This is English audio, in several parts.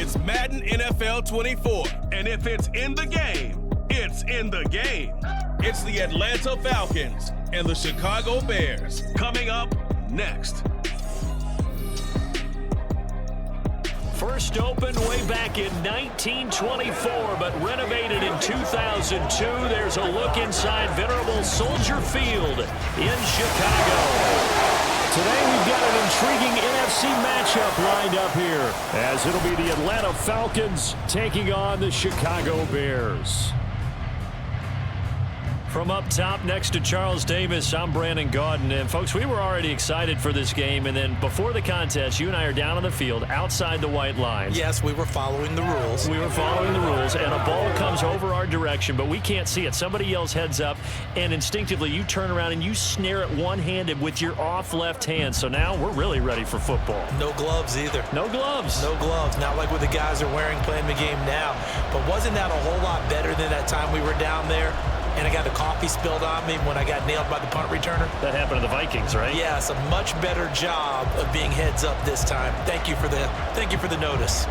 It's Madden NFL 24. And if it's in the game, it's in the game. It's the Atlanta Falcons and the Chicago Bears. Coming up next. First opened way back in 1924, but renovated in 2002. There's a look inside venerable Soldier Field in Chicago. Today we've got an intriguing NFC matchup lined up here, as it'll be the Atlanta Falcons taking on the Chicago Bears. From up top next to Charles Davis, I'm Brandon Gaudin. And, folks, we were already excited for this game. And then before the contest, you and I are down on the field outside the white lines. Yes, we were following the rules. We were following the rules, and a ball comes over our direction, but we can't see it. Somebody yells heads up, and instinctively you turn around and you snare it one-handed with your off left hand. So now we're really ready for football. No gloves either. No gloves. No gloves. Not like what the guys are wearing playing the game now. But wasn't that a whole lot better than that time we were down there? And I got the coffee spilled on me when I got nailed by the punt returner. That happened to the Vikings, right? Yes, a much better job of being heads up this time. Thank you for the notice.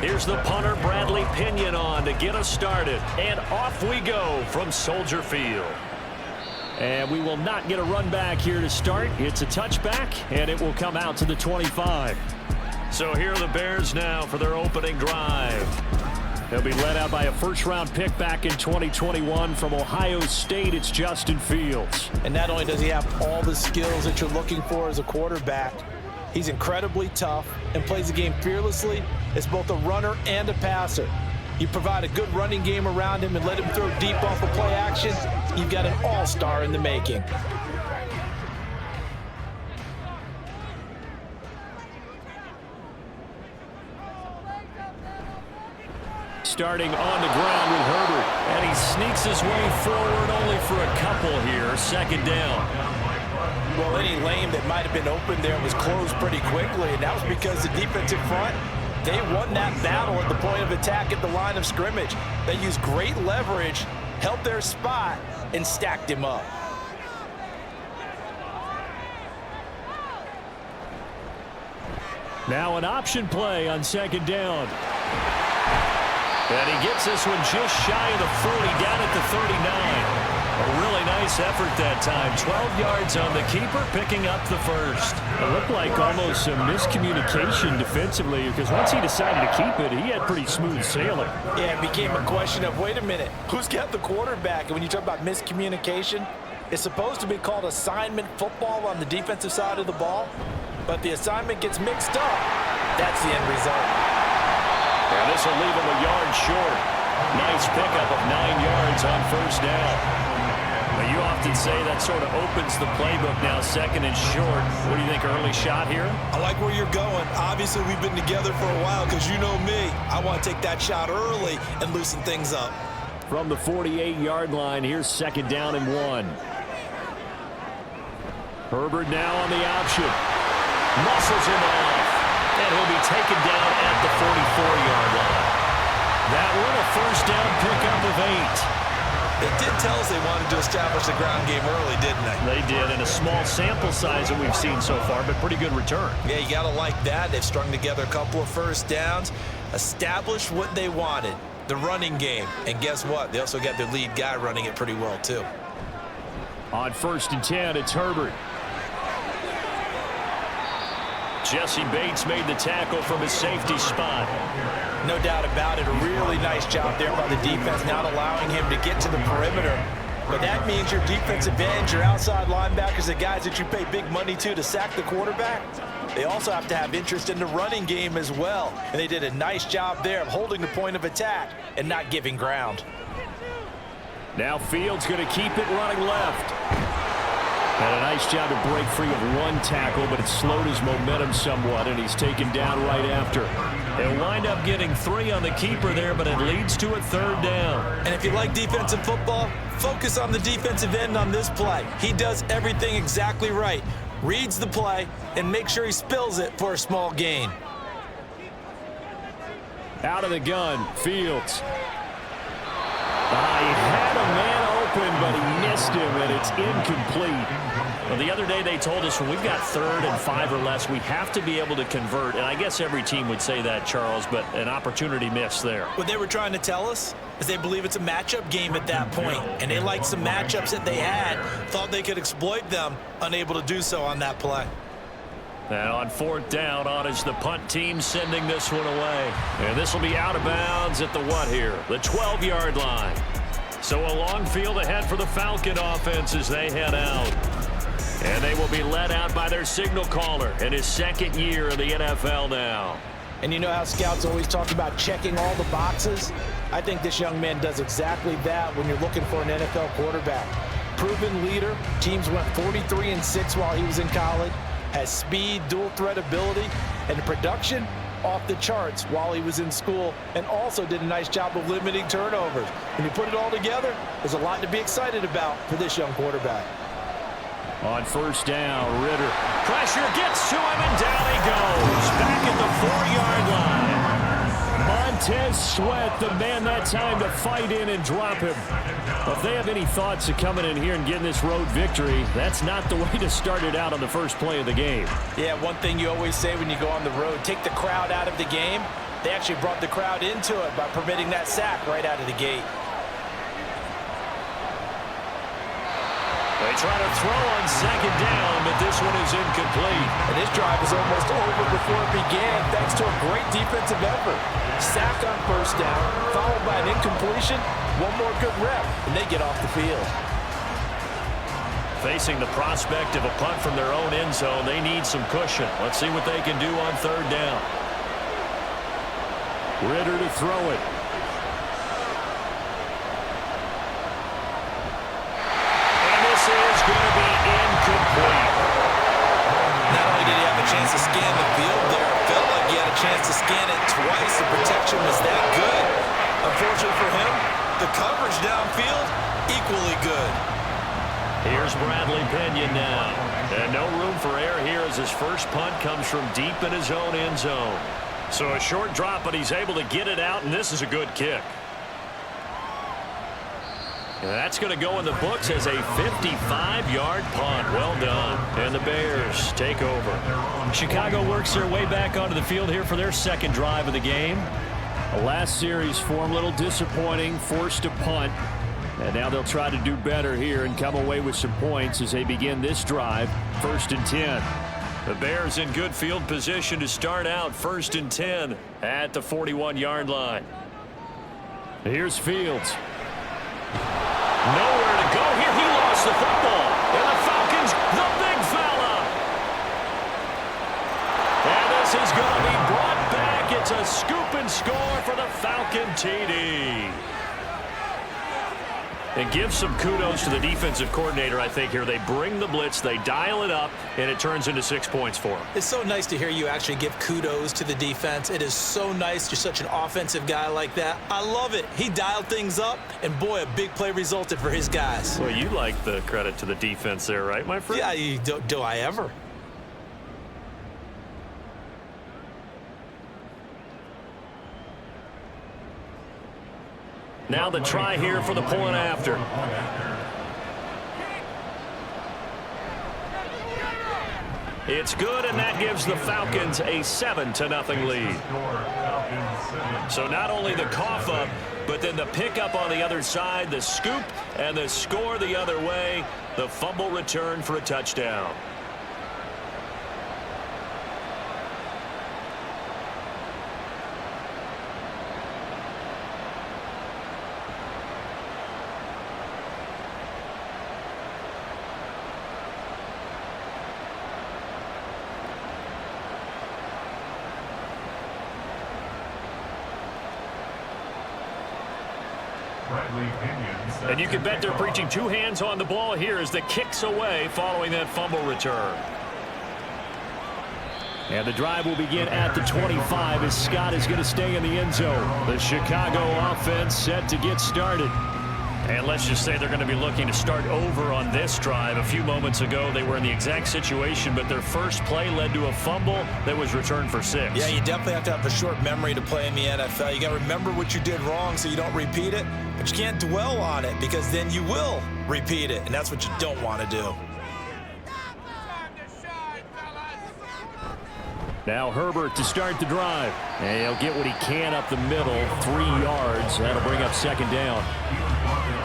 Here's the punter, Bradley Pinion, on to get us started. And off we go from Soldier Field. And we will not get a run back here to start. It's a touchback, and it will come out to the 25. So here are the Bears now for their opening drive. They'll be led out by a first-round pick back in 2021 from Ohio State. It's Justin Fields. And not only does he have all the skills that you're looking for as a quarterback, he's incredibly tough and plays the game fearlessly as both a runner and a passer. You provide a good running game around him and let him throw deep off of play action, you've got an all-star in the making. Starting on the ground with Herbert, and he sneaks his way forward only for a couple here. Second down. Well, any lane that might have been open there was closed pretty quickly, and that was because the defensive front, they won that battle at the point of attack at the line of scrimmage. They used great leverage, held their spot, and stacked him up. Now an option play on second down. And he gets this one just shy of the 40, down at the 39. A really nice effort that time. 12 yards on the keeper, picking up the first. It looked like almost some miscommunication defensively, because once he decided to keep it, he had pretty smooth sailing. Yeah, it became a question of, wait a minute, who's got the quarterback? And when you talk about miscommunication, it's supposed to be called assignment football on the defensive side of the ball, but the assignment gets mixed up. That's the end result. And this will leave him a yard short. Nice pickup of 9 yards on first down. But you often say that sort of opens the playbook now, second and short. What do you think, early shot here? I like where you're going. Obviously, we've been together for a while because you know me. I want to take that shot early and loosen things up. From the 48-yard line, here's second down and 1. Herbert now on the option. Muscles him off. And he'll be taken down at the 44-yard line. That one, a first down pickup of 8. They did tell us they wanted to establish the ground game early, didn't they? They did, in a small sample size that we've seen so far, but pretty good return. Yeah, you got to like that. They've strung together a couple of first downs, established what they wanted, the running game. And guess what? They also got their lead guy running it pretty well, too. On first and 10, it's Herbert. Jesse Bates made the tackle from his safety spot. No doubt about it. A really nice job there by the defense, not allowing him to get to the perimeter. But that means your defensive ends, your outside linebackers, the guys that you pay big money to sack the quarterback, they also have to have interest in the running game as well. And they did a nice job there of holding the point of attack and not giving ground. Now Fields going to keep it running left. And a nice job to break free of one tackle, but it slowed his momentum somewhat, and he's taken down right after. They'll wind up getting 3 on the keeper there, but it leads to a 3rd down. And if you like defensive football, focus on the defensive end on this play. He does everything exactly right. Reads the play and make sure he spills it for a small gain. Out of the gun, Fields. He had a man open, but he missed him, and it's incomplete. Well, the other day they told us when we've got 3rd and 5 or less, we have to be able to convert. And I guess every team would say that, Charles, but an opportunity missed there. What they were trying to tell us is they believe it's a matchup game at that point, and they liked some matchups that they had, thought they could exploit them, unable to do so on that play. And on 4th down, on is the punt team sending this one away. And this will be out of bounds at the what here? The 12-yard line. So a long field ahead for the Falcon offense as they head out. And they will be led out by their signal caller in his 2nd year in the NFL now. And you know how scouts always talk about checking all the boxes? I think this young man does exactly that when you're looking for an NFL quarterback. Proven leader. Teams went 43-6 while he was in college. Has speed, dual threat ability, and the production off the charts while he was in school, and also did a nice job of limiting turnovers. When you put it all together, there's a lot to be excited about for this young quarterback. On 1st down, Ritter. Pressure gets to him, and down he goes. Back at the 4-yard line. Montez Sweat, the man that time to fight in and drop him. Well, if they have any thoughts of coming in here and getting this road victory, that's not the way to start it out on the first play of the game. Yeah, one thing you always say when you go on the road, take the crowd out of the game. They actually brought the crowd into it by permitting that sack right out of the gate. They try to throw on 2nd down, but this one is incomplete. And this drive is almost over before it began, thanks to a great defensive effort. Sack on 1st down, followed by an incompletion, one more good rep, and they get off the field. Facing the prospect of a punt from their own end zone, they need some cushion. Let's see what they can do on 3rd down. Ritter to throw it. And this is going to be incomplete. Not only did he have a chance to scan the field there, it felt like he had a chance to scan it twice. The protection was that good. Unfortunately for him, the coverage downfield, equally good. Here's Bradley Pinion now. And no room for error here as his first punt comes from deep in his own end zone. So a short drop, but he's able to get it out, and this is a good kick. And that's going to go in the books as a 55-yard punt. Well done. And the Bears take over. Chicago works their way back onto the field here for their 2nd drive of the game. The last series form a little disappointing, forced to punt. And now they'll try to do better here and come away with some points as they begin this drive, 1st and 10. The Bears in good field position to start out 1st and 10 at the 41-yard line. Here's Fields. Nowhere to go here. He lost the football. And the Falcons, the big fella. And this is going to be brought back. It's a scoop and score for the Falcon TD. And give some kudos to the defensive coordinator, I think, here. They bring the blitz, they dial it up, and it turns into 6 points for them. It's so nice to hear you actually give kudos to the defense. It is so nice. You're such an offensive guy like that. I love it. He dialed things up, and boy, a big play resulted for his guys. Well, you like the credit to the defense there, right, my friend? Yeah, do I ever? Now the try here for the point after. It's good, and that gives the Falcons a 7-0 lead. So not only the cough up, but then the pickup on the other side, the scoop, and the score the other way, the fumble return for a touchdown. And you can bet they're preaching two hands on the ball here as the kick's away following that fumble return. And the drive will begin at the 25 as Scott is going to stay in the end zone. The Chicago offense set to get started. And let's just say they're going to be looking to start over on this drive. A few moments ago, they were in the exact situation, but their first play led to a fumble that was returned for 6. Yeah, you definitely have to have a short memory to play in the NFL. You got to remember what you did wrong so you don't repeat it, but you can't dwell on it because then you will repeat it, and that's what you don't want to do. Now Herbert to start the drive. And he'll get what he can up the middle, 3 yards. That'll bring up second down.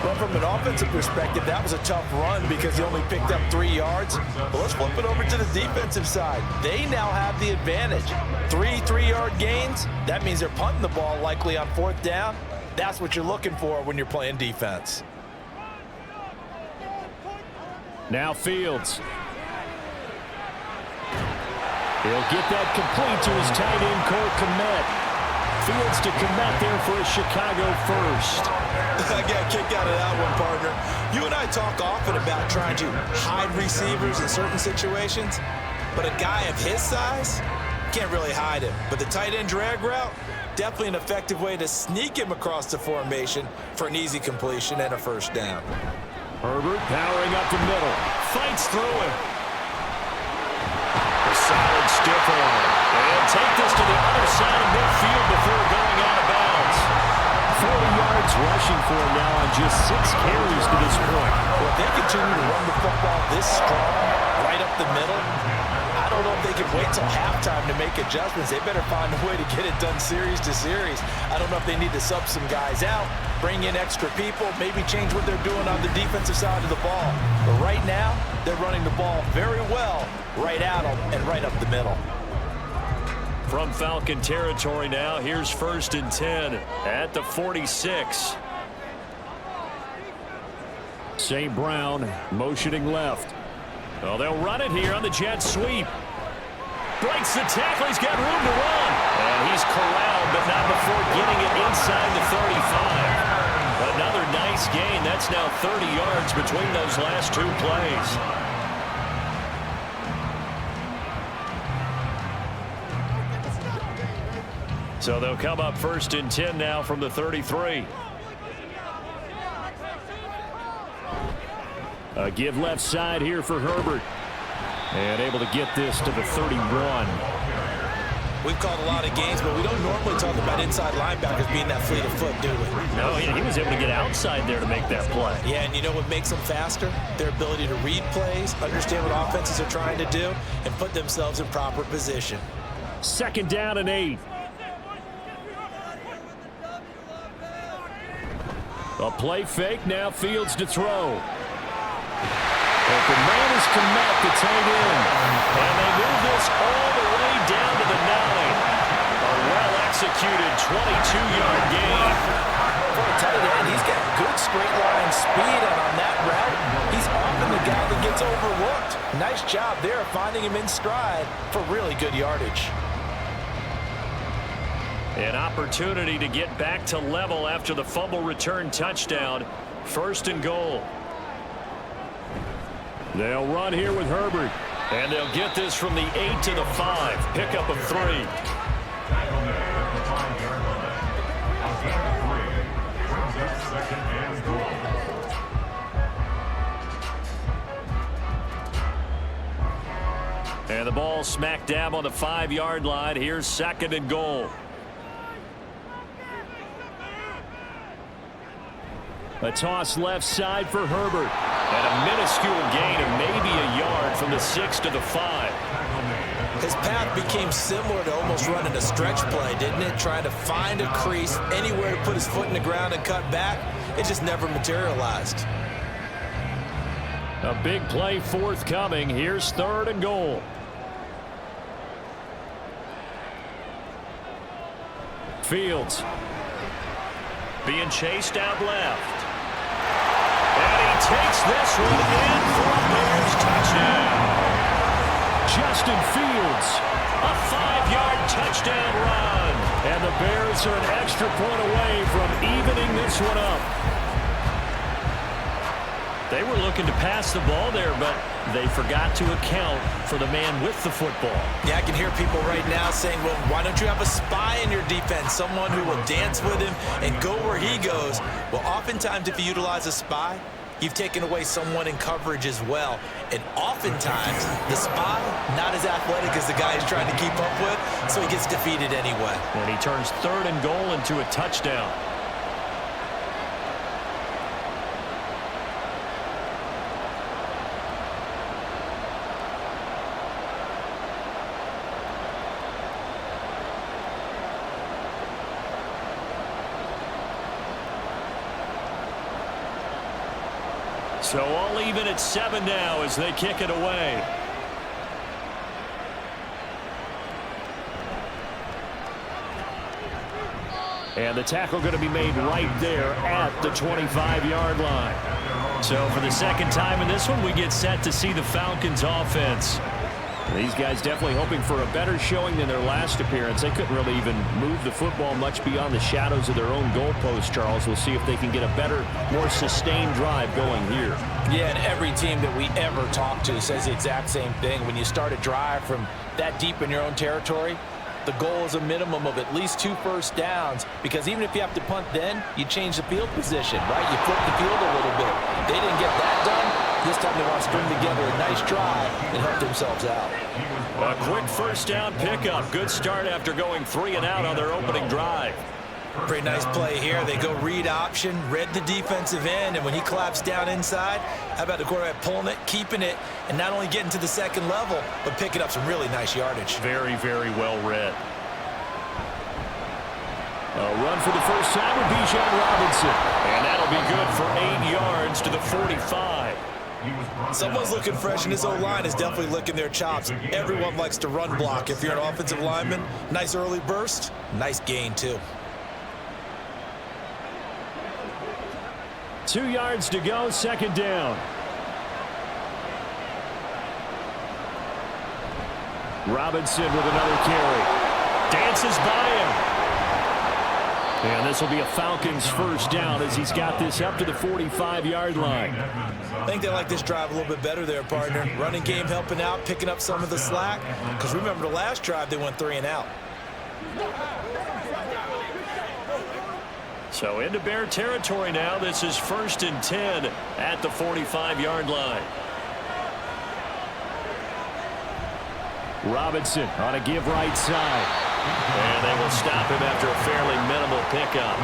Well, from an offensive perspective, that was a tough run because he only picked up 3 yards. But let's flip it over to the defensive side. They now have the advantage. 3 3-yard gains. That means they're punting the ball likely on 4th down. That's what you're looking for when you're playing defense. Now Fields. He'll get that complete to his tight end, Cole Kmet. Fields to Kmet there for a Chicago first. I got a kick out of that one, partner. You and I talk often about trying to hide receivers in certain situations, but a guy of his size can't really hide him. But the tight end drag route, definitely an effective way to sneak him across the formation for an easy completion and a first down. Herbert powering up the middle. Fights through him. A solid stiff arm. And take this to the other side of midfield before going out of bounds. 40 yards rushing for him now on just 6 carries to this point. Well, if they continue to run the football this strong, right up the middle, I don't know if they can wait till halftime to make adjustments. They better find a way to get it done series to series. I don't know if they need to sub some guys out, bring in extra people, maybe change what they're doing on the defensive side of the ball. But right now, they're running the ball very well, right at them and right up the middle. From Falcon territory now, here's 1st and 10 at the 46. St. Brown motioning left. Well, they'll run it here on the jet sweep. Breaks the tackle. He's got room to run. And he's corralled, but not before getting it inside the 35. Another nice gain. That's now 30 yards between those last 2 plays. So they'll come up 1st and 10 now from the 33. A give left side here for Herbert. And able to get this to the 31. We've called a lot of games, but we don't normally talk about inside linebackers being that fleet of foot, do we? No, he was able to get outside there to make that play. Yeah, and you know what makes them faster? Their ability to read plays, understand what offenses are trying to do, and put themselves in proper position. 2nd down and 8. A play fake, now Fields to throw. But the man is Kmet, the tight end. And they move this all the way down to the 9. A well-executed 22-yard gain. For a tight end, he's got good straight line speed, and on that route, he's often the guy that gets overlooked. Nice job there finding him in stride for really good yardage. An opportunity to get back to level after the fumble return touchdown. 1st and goal. They'll run here with Herbert. And they'll get this from the 8 to the 5. Pickup of 3. And the ball smack dab on the 5-yard line. Here's 2nd and goal. A toss left side for Herbert. And a minuscule gain of maybe a yard from the 6 to the 5. His path became similar to almost running a stretch play, didn't it? Trying to find a crease, anywhere to put his foot in the ground and cut back. It just never materialized. A big play forthcoming. Here's 3rd and goal. Fields being chased out left. And he takes this one in for a Bears touchdown. Justin Fields, a 5-yard touchdown run. And the Bears are an extra point away from evening this one up. They were looking to pass the ball there, but they forgot to account for the man with the football. Yeah, I can hear people right now saying, well, why don't you have a spy in your defense, someone who will dance with him and go where he goes? Well, oftentimes if you utilize a spy, you've taken away someone in coverage as well. And oftentimes, the spy, not as athletic as the guy he's trying to keep up with, so he gets defeated anyway. And he turns 3rd and goal into a touchdown. So all even at 7 now as they kick it away. And the tackle going to be made right there at the 25-yard line. So for the second time in this one, we get set to see the Falcons offense. These guys definitely hoping for a better showing than their last appearance. They couldn't really even move the football much beyond the shadows of their own goalpost, Charles. We'll see if they can get a better, more sustained drive going here. Yeah, and every team that we ever talk to says the exact same thing. When you start a drive from that deep in your own territory, the goal is a minimum of at least 2 first downs, because even if you have to punt then, you change the field position, right? You flip the field a little bit. They didn't get that done. This time they want to string together a nice drive and help themselves out. A quick first down pickup. Good start after going 3 and out on their opening drive. Pretty nice play here. They go read option, read the defensive end, and when he collapsed down inside, how about the quarterback pulling it, keeping it, and not only getting to the second level, but picking up some really nice yardage. Very, very well read. A run for the first time with Bijan Robinson. And that'll be good for 8 yards to the 45. Someone's looking fresh, and his O-line is definitely licking their chops. Everyone likes to run block. If you're an offensive lineman, nice early burst, nice gain too. 2 yards to go, second down. Robinson with another carry. Dances by him. And this will be a Falcons first down as he's got this up to the 45-yard line. I think they like this drive a little bit better there, partner. Running game helping out, picking up some of the slack. Because remember the last drive, they went 3 and out. So into Bear territory now. This is 1st and 10 at the 45-yard line. Robinson on a give right side. And they will stop him after a fairly minimal pickup.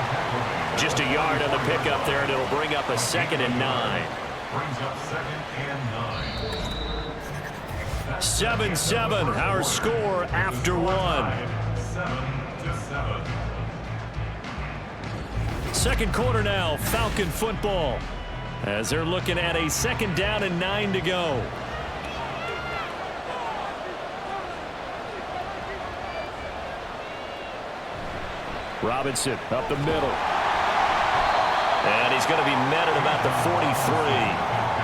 Just a yard on the pickup there, and it'll bring up a 2nd and 9. Brings up 2nd and 9. 7-7, our score after 1. 7-7. Second quarter now, Falcon football. As they're looking at a 2nd down and 9 to go. Robinson up the middle. And he's going to be met at about the 43.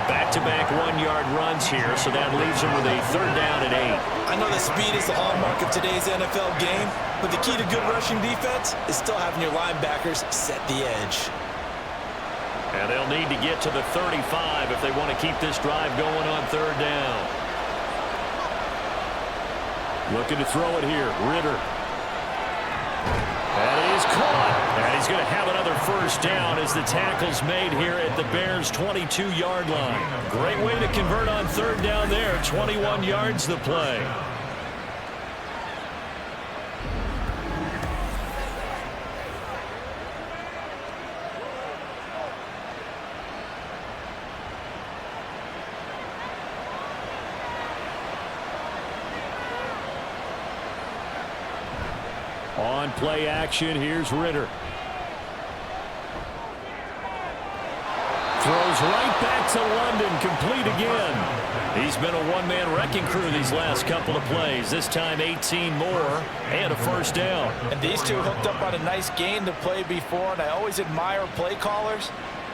Back-to-back 1-yard runs here, so that leaves him with a 3rd down and 8. I know that speed is the hallmark of today's NFL game, but the key to good rushing defense is still having your linebackers set the edge. And they'll need to get to the 35 if they want to keep this drive going on 3rd down. Looking to throw it here, Ritter. That is caught. And he's going to have another first down as the tackle's made here at the Bears' 22-yard line. Great way to convert on 3rd down there. 21 yards the play. On play action, here's Ritter. Throws right back to London, complete again. He's been a one-man wrecking crew these last couple of plays. This time 18 more and a first down. And these two hooked up on a nice gain to play before, and I always admire play callers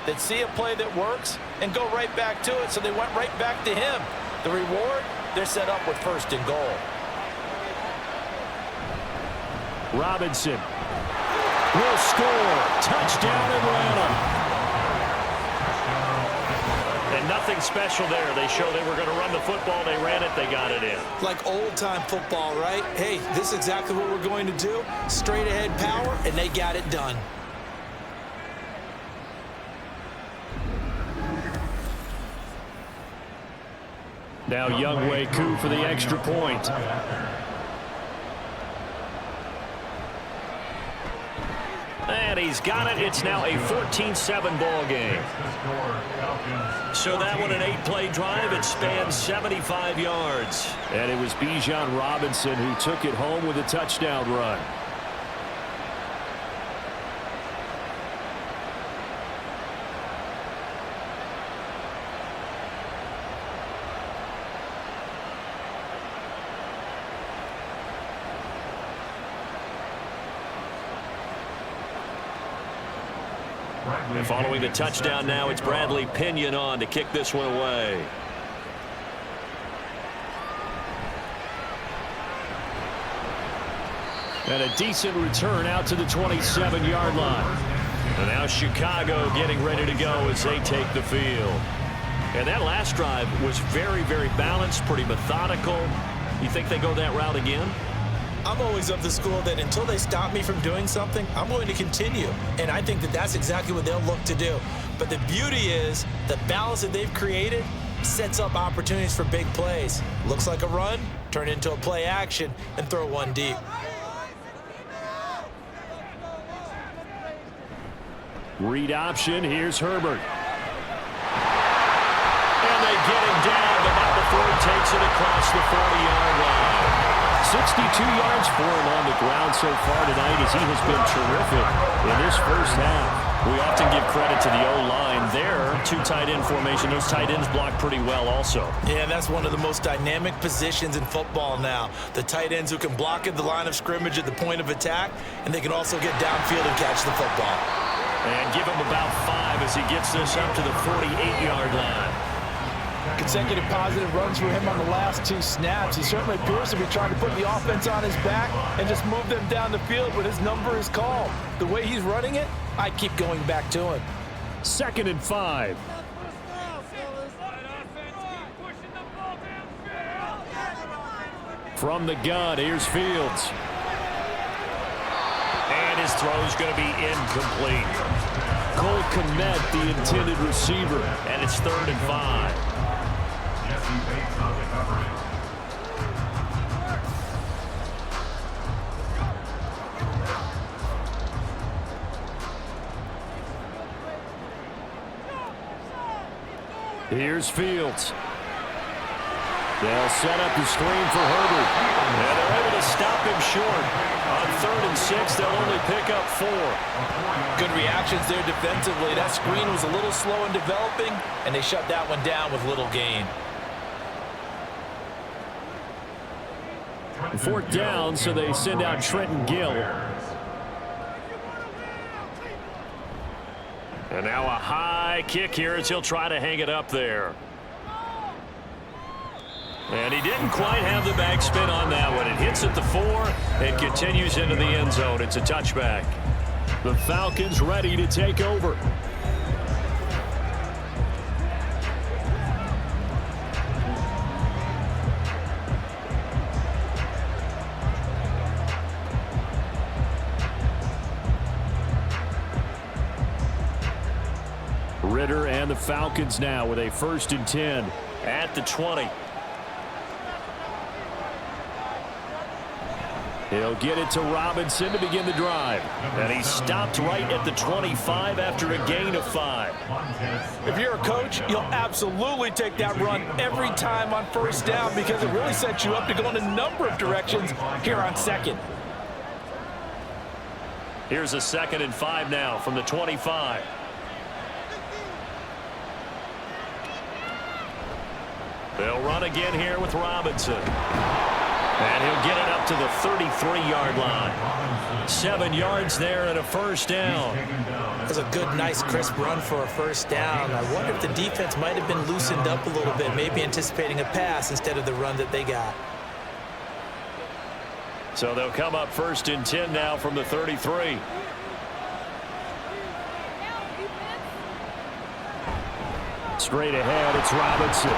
that see a play that works and go right back to it, so they went right back to him. The reward, they're set up with 1st and goal. Robinson will score. Touchdown Atlanta. And And nothing special there. They showed they were going to run the football. They ran it. They got it in. Like old-time football, right? Hey, this is exactly what we're going to do. Straight-ahead power, and they got it done. Now Younghoe Koo for the extra point. And he's got it. It's now a 14-7 ball game. So that one, an 8-play drive. It spans 75 yards. And it was Bijan Robinson who took it home with a touchdown run. And following the touchdown now, it's Bradley Pinion on to kick this one away. And a decent return out to the 27-yard line. And now Chicago getting ready to go as they take the field. And that last drive was very, very balanced, pretty methodical. You think they go that route again? I'm always of the school that until they stop me from doing something, I'm going to continue. And I think that that's exactly what they'll look to do. But the beauty is the balance that they've created sets up opportunities for big plays. Looks like a run, turn into a play action, and throw one deep. Read option. Here's Herbert. And they get him down, but not before he takes it across the 40-yard line. 62 yards for him on the ground so far tonight as he has been terrific in this first half. We often give credit to the O-line there. Two tight end formation. Those tight ends block pretty well also. Yeah, that's one of the most dynamic positions in football now. The tight ends who can block at the line of scrimmage at the point of attack, and they can also get downfield and catch the football. And give him about 5 as he gets this up to the 48-yard line. Consecutive positive runs for him on the last 2 snaps. He certainly appears to be trying to put the offense on his back and just move them down the field when his number is called. The way he's running it, I keep going back to him. 2nd and 5. From the gun, here's Fields. And his throw's going to be incomplete. Cole Kmet, the intended receiver, and it's 3rd and 5. Here's Fields. They'll set up the screen for Herbert. And they're able to stop him short. On 3rd and 6, they'll only pick up 4. Good reactions there defensively. That screen was a little slow in developing, and they shut that one down with little gain. 4th down, so they send out Trenton Gill. And now a high kick here as he'll try to hang it up there. And he didn't quite have the backspin on that one. It hits at the 4 and continues into the end zone. It's a touchback. The Falcons ready to take over. Ritter and the Falcons now with a 1st and 10 at the 20. He'll get it to Robinson to begin the drive. And he's stopped right at the 25 after a gain of 5. If you're a coach, you'll absolutely take that run every time on 1st down because it really sets you up to go in a number of directions here on 2nd. Here's a 2nd and 5 now from the 25. They'll run again here with Robinson. And he'll get it up to the 33-yard line. 7 yards there and a 1st down. That's a good, nice, crisp run for a 1st down. I wonder if the defense might have been loosened up a little bit, maybe anticipating a pass instead of the run that they got. So they'll come up 1st and 10 now from the 33. Straight ahead, it's Robinson.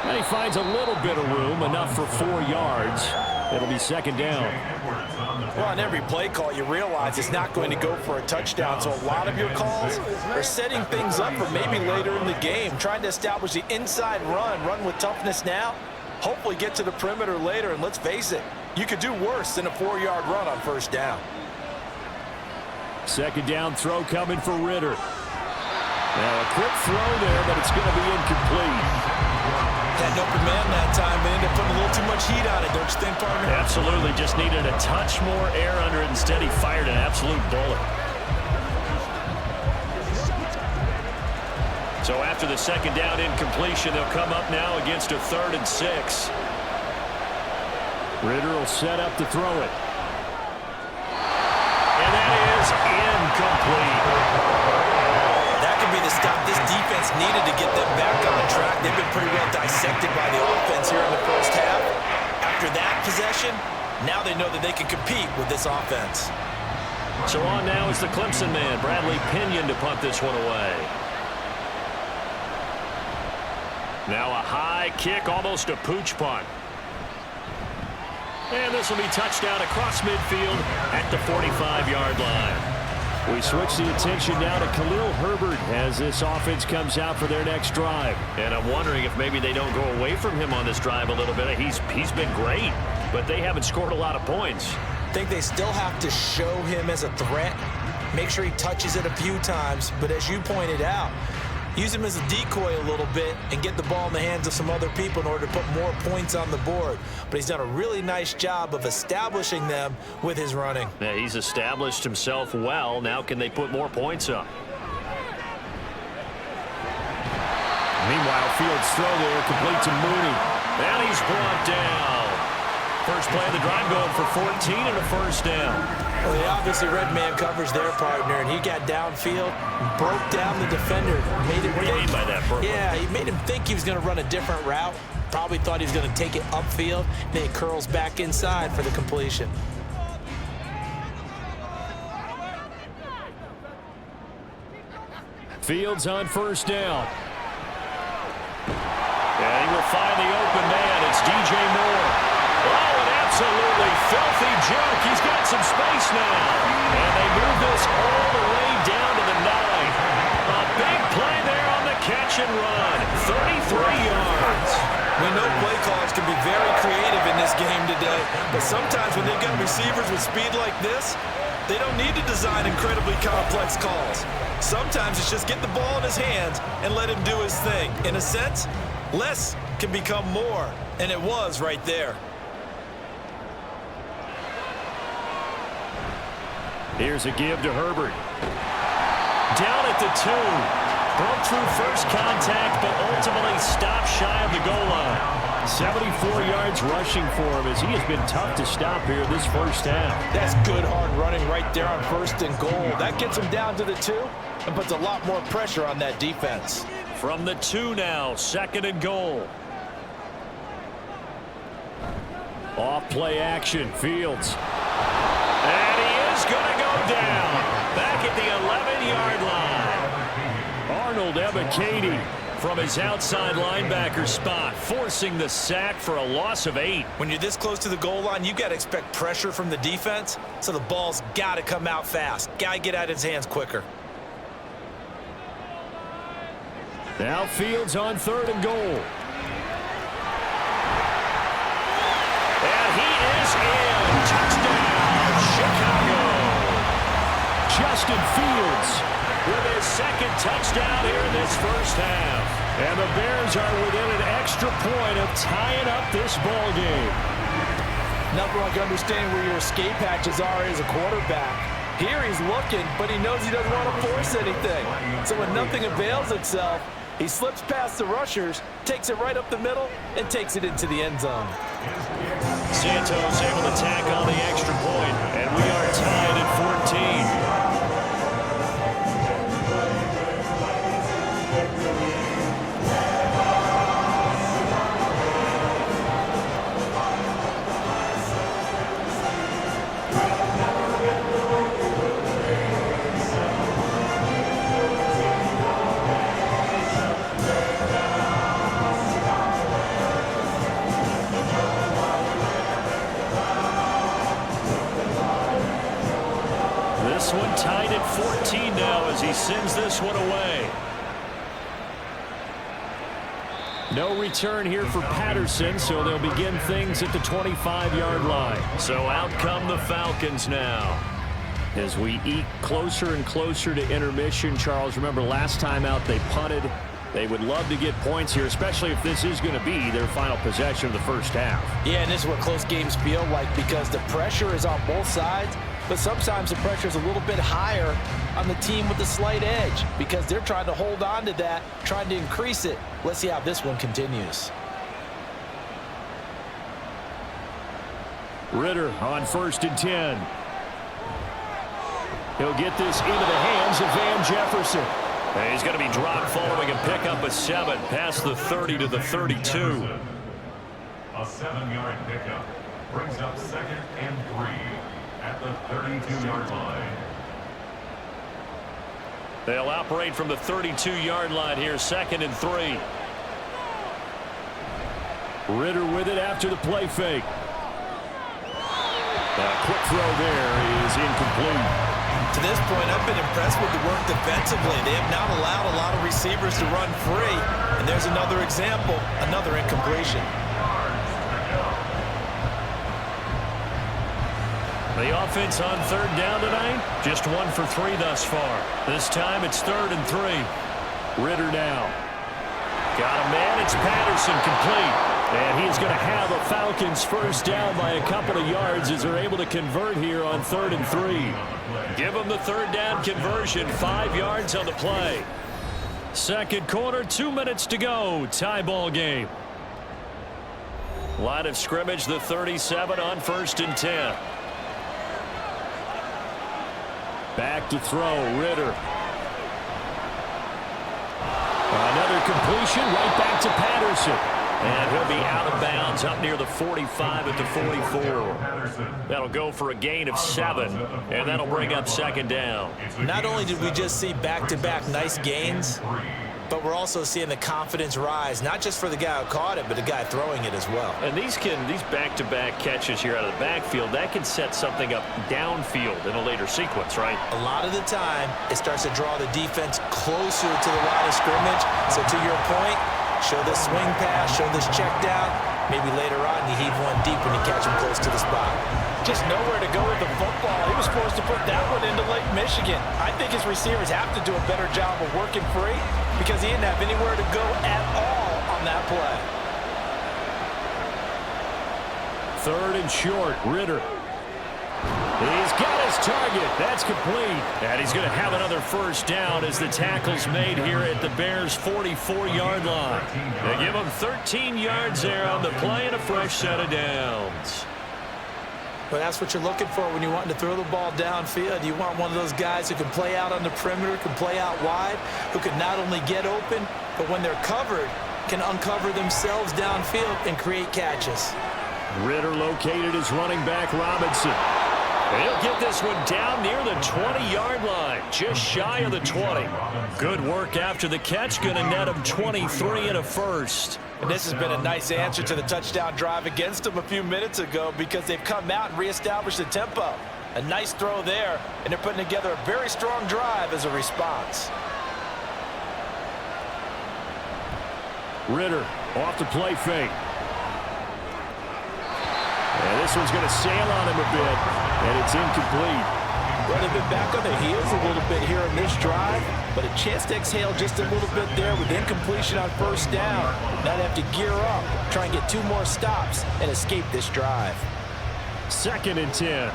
And he finds a little bit of room, enough for 4 yards. It'll be second down. Well, on every play call, you realize it's not going to go for a touchdown, so a lot of your calls are setting things up for maybe later in the game, trying to establish the inside run with toughness now, hopefully get to the perimeter later, and let's face it, you could do worse than a 4-yard run on first down. Second down throw coming for Ritter. Now a quick throw there, but it's going to be incomplete. Had an open man that time, but ended up putting a little too much heat on it, don't you think, partner? Absolutely. Just needed a touch more air under it. Instead, he fired an absolute bullet. So after the second down incompletion, they'll come up now against a 3rd and 6. Ritter will set up to throw it. And that is incomplete. That could be the stop this defense needed to get them back on track. They've been pretty well dissected by the offense here in the first half. After that possession, now they know that they can compete with this offense. So on now is the Clemson man, Bradley Pinion, to punt this one away. Now a high kick, almost a pooch punt. And this will be touchdown across midfield at the 45-yard line. We switch the attention now to Khalil Herbert as this offense comes out for their next drive. And I'm wondering if maybe they don't go away from him on this drive a little bit. He's been great, but they haven't scored a lot of points. I think they still have to show him as a threat, make sure he touches it a few times, but as you pointed out, use him as a decoy a little bit and get the ball in the hands of some other people in order to put more points on the board. But he's done a really nice job of establishing them with his running. Yeah, he's established himself well. Now can they put more points up? Meanwhile, Fields' throw there complete to Mooney. And he's brought down. First play of the drive going for 14 and a first down. Well, they obviously read man coverage their partner, and he got downfield, broke down the defender. Made him what do you mean by that, Burke? Yeah, he made him think he was going to run a different route. Probably thought he was going to take it upfield. Then he curls back inside for the completion. Fields on first down. And he will find the open man. It's DJ Moore. Oh, an absolutely filthy juke. He's got some space now. And they move this all the way down to the 9. A big play there on the catch and run. 33 yards. We know play callers can be very creative in this game today, but sometimes when they've got receivers with speed like this, they don't need to design incredibly complex calls. Sometimes it's just get the ball in his hands and let him do his thing. In a sense, less can become more, and it was right there. Here's a give to Herbert. Down at the 2. Broke through first contact, but ultimately stopped shy of the goal line. 74 yards rushing for him as he has been tough to stop here this first half. That's good hard running right there on first and goal. That gets him down to the 2 and puts a lot more pressure on that defense. From the 2 now, second and goal. Off play action, Fields. And he is going to go down. Back at the 11-yard line. Arnold Ebiketie from his outside linebacker spot, forcing the sack for a loss of 8. When you're this close to the goal line, you got to expect pressure from the defense, so the ball's got to come out fast. Got to get out of his hands quicker. Now Fields on third and goal. And he is in. Touchdown, Chicago. Justin Fields with his second touchdown here in this first half. And the Bears are within an extra point of tying up this ball game. Nothing like understanding where your escape hatches are as a quarterback. Here he's looking, but he knows he doesn't want to force anything. So when nothing avails itself, he slips past the rushers, takes it right up the middle, and takes it into the end zone. Santos able to tack on the extra point, and we are tied at 14. sends this one away. No return here for Patterson, so they'll begin things at the 25-yard line. So out come the Falcons now. As we eke closer and closer to intermission, Charles, remember last time out they punted. They would love to get points here, especially if this is going to be their final possession of the first half. Yeah, and this is what close games feel like because the pressure is on both sides, but sometimes the pressure is a little bit higher on the team with the slight edge because they're trying to hold on to that, trying to increase it. Let's see how this one continues. Ritter on 1st and 10. He'll get this into the hands of Van Jefferson. And he's going to be dropped following a pickup of 7 past the 30 to the 32. A 7-yard pickup brings up 2nd and 3 at the 32-yard line. They'll operate from the 32-yard line here, 2nd and 3. Ritter with it after the play fake. A quick throw there is incomplete. To this point, I've been impressed with the work defensively. They have not allowed a lot of receivers to run free. And there's another example, another incompletion. The offense on 3rd down tonight, just 1 for 3 thus far. This time it's 3rd and 3. Ritter now. Got a man, it's Patterson, complete. And he's going to have a Falcons first down by a couple of yards as they're able to convert here on 3rd and 3. Give them the 3rd down conversion, 5 yards on the play. Second quarter, 2 minutes to go. Tie ball game. Line of scrimmage, the 37 on 1st and 10. Back to throw, Ritter. Another completion, right back to Patterson. And he'll be out of bounds up near the 45 at the 44. That'll go for a gain of 7, and that'll bring up 2nd down. Not only did we just see back-to-back nice gains, but we're also seeing the confidence rise, not just for the guy who caught it, but the guy throwing it as well. And these back-to-back catches here out of the backfield, that can set something up downfield in a later sequence, right? A lot of the time, it starts to draw the defense closer to the line of scrimmage. So to your point, show this swing pass, show this check down. Maybe later on you heave one deep when you catch him close to the spot. Just nowhere to go with the football. He was forced to put that one into Lake Michigan. I think his receivers have to do a better job of working free because he didn't have anywhere to go at all on that play. 3rd and short, Ritter. He's got his target. That's complete. And he's going to have another first down as the tackle's made here at the Bears' 44-yard line. They give him 13 yards there on the play and a fresh set of downs. Well, that's what you're looking for when you're wanting to throw the ball downfield. You want one of those guys who can play out on the perimeter, can play out wide, who can not only get open, but when they're covered, can uncover themselves downfield and create catches. Ritter located as running back Robinson. And he'll get this one down near the 20-yard line, just shy of the 20. Good work after the catch, going to net him 23 and a first. And this has been a nice answer to the touchdown drive against them a few minutes ago because they've come out and reestablished the tempo. A nice throw there, and they're putting together a very strong drive as a response. Ritter off the play fake. And this one's going to sail on him a bit, and it's incomplete. Well, they've been back on their heels a little bit here in this drive, but a chance to exhale just a little bit there with incompletion on first down. Now they have to gear up, try and get 2 more stops, and escape this drive. 2nd and 10.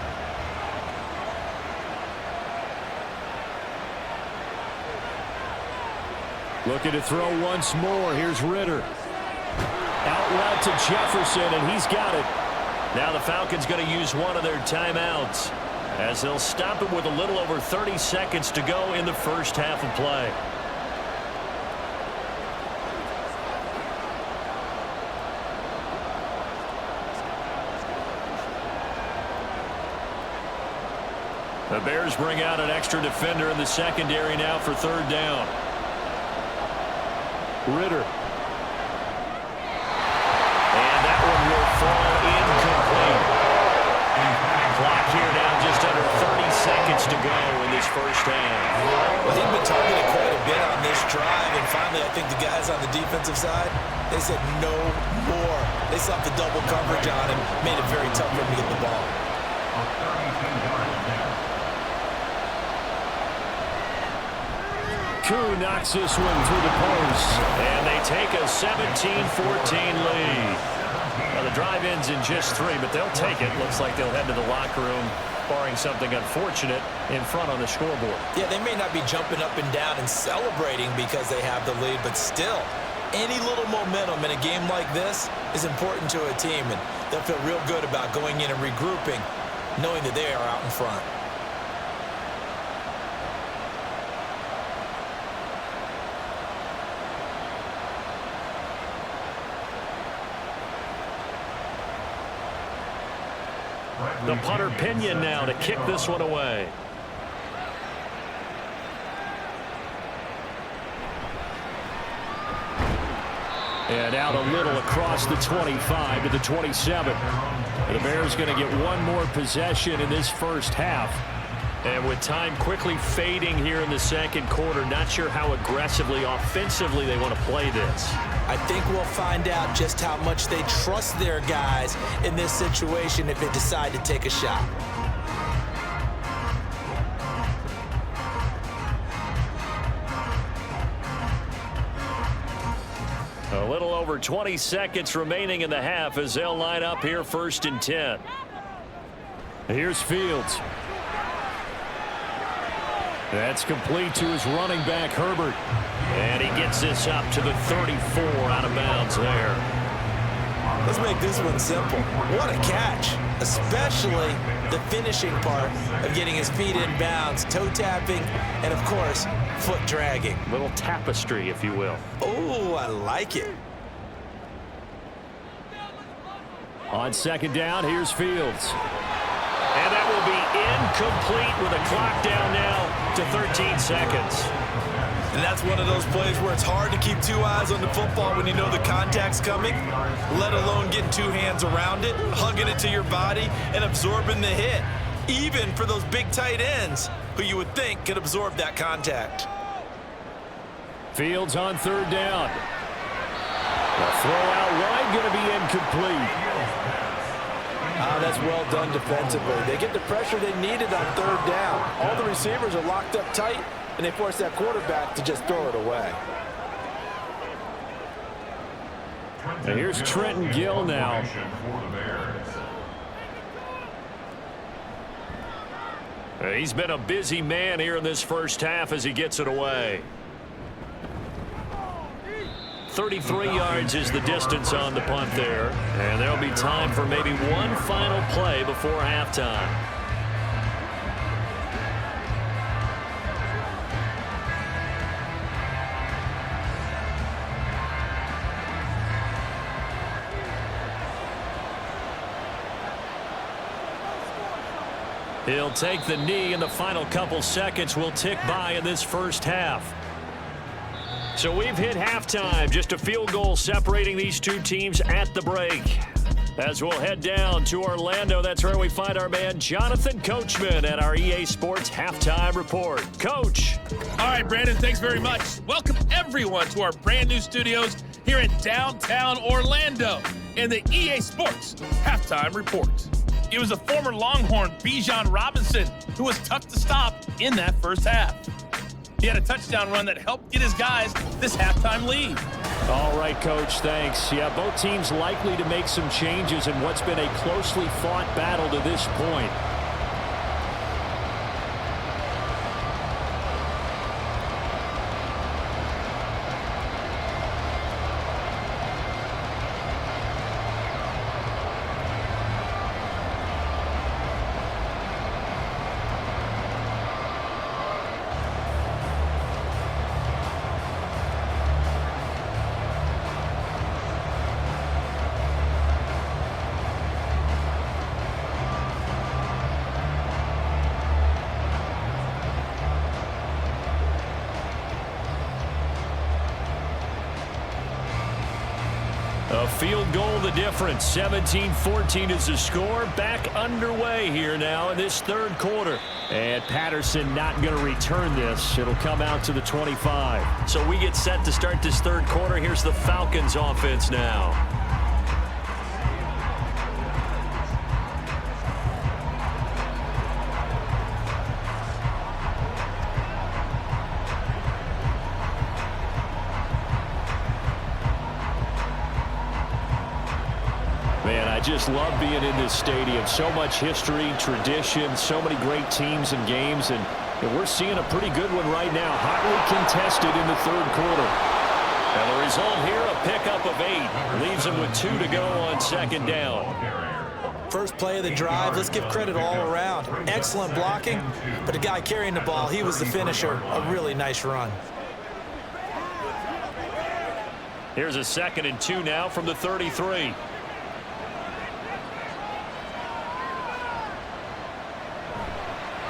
Looking to throw once more. Here's Ritter. Out route to Jefferson, and he's got it. Now the Falcons going to use one of their timeouts as they'll stop it with a little over 30 seconds to go in the first half of play. The Bears bring out an extra defender in the secondary now for 3rd down. Ritter. And that one will fall incomplete. Clock here now just under 30 seconds to go in this first half. Well, he'd been targeted quite a bit on this drive, and finally I think the guys on the defensive side, they said no more. They slapped the double coverage on him, made it very tough for him to get the ball. Koo knocks this one through the post, and they take a 17-14 lead. Well, the drive ends in just 3, but they'll take it. Looks like they'll head to the locker room, barring something unfortunate, in front on the scoreboard. Yeah, they may not be jumping up and down and celebrating because they have the lead, but still, any little momentum in a game like this is important to a team, and they'll feel real good about going in and regrouping, knowing that they are out in front. The punter Pinion now to kick this one away. And out a little across the 25 to the 27. The Bears going to get one more possession in this first half. And with time quickly fading here in the second quarter, not sure how aggressively, offensively they want to play this. I think we'll find out just how much they trust their guys in this situation if they decide to take a shot. A little over 20 seconds remaining in the half as they'll line up here 1st and 10. Here's Fields. That's complete to his running back, Herbert. And he gets this up to the 34 out of bounds there. Let's make this one simple. What a catch, especially the finishing part of getting his feet in bounds, toe tapping, and of course, foot dragging. Little tapestry, if you will. Oh, I like it. On 2nd down, here's Fields. And that will be incomplete with a clock down now to 13 seconds. And that's one of those plays where it's hard to keep 2 eyes on the football when you know the contact's coming, let alone getting 2 hands around it, hugging it to your body, and absorbing the hit, even for those big tight ends who you would think could absorb that contact. Fields on 3rd down. The throw out wide going to be incomplete. That's well done defensively. They get the pressure they needed on 3rd down. All the receivers are locked up tight, and they force that quarterback to just throw it away. And here's Trenton Gill now. He's been a busy man here in this first half as he gets it away. 33 yards is the distance on the punt there. And there'll be time for maybe one final play before halftime. He'll take the knee, and the final couple seconds will tick by in this first half. So we've hit halftime. Just a field goal separating these two teams at the break. As we'll head down to Orlando, that's where we find our man Jonathan Coachman at our EA Sports Halftime Report. Coach. All right, Brandon, thanks very much. Welcome, everyone, to our brand new studios here in downtown Orlando in the EA Sports Halftime Report. It was the former Longhorn Bijan Robinson who was tough to stop in that first half. He had a touchdown run that helped get his guys this halftime lead. All right, Coach, thanks. Yeah, both teams likely to make some changes in what's been a closely fought battle to this point. A field goal the difference. 17-14 is the score. Back underway here now in this third quarter. And Patterson not going to return this. It'll come out to the 25. So we get set to start this third quarter. Here's the Falcons offense now. Man, I just love being in this stadium. So much history, tradition, so many great teams and games, and we're seeing a pretty good one right now. Hotly contested in the third quarter. And the result here, a pickup of 8. Leaves him with 2 to go on second down. First play of the drive, let's give credit all around. Excellent blocking, but the guy carrying the ball, he was the finisher. A really nice run. Here's a 2nd and 2 now from the 33.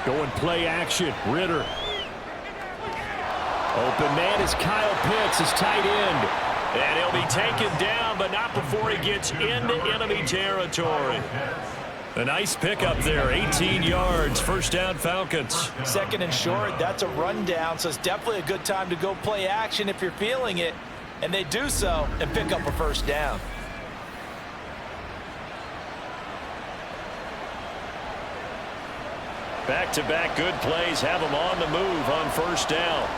Going play action. Ritter. Open man is Kyle Pitts, his tight end. And he'll be taken down, but not before he gets into enemy territory. A nice pickup there, 18 yards, first down Falcons. 2nd and short, that's a rundown, so it's definitely a good time to go play action if you're feeling it. And they do so and pick up a first down. Back-to-back good plays have them on the move on first down.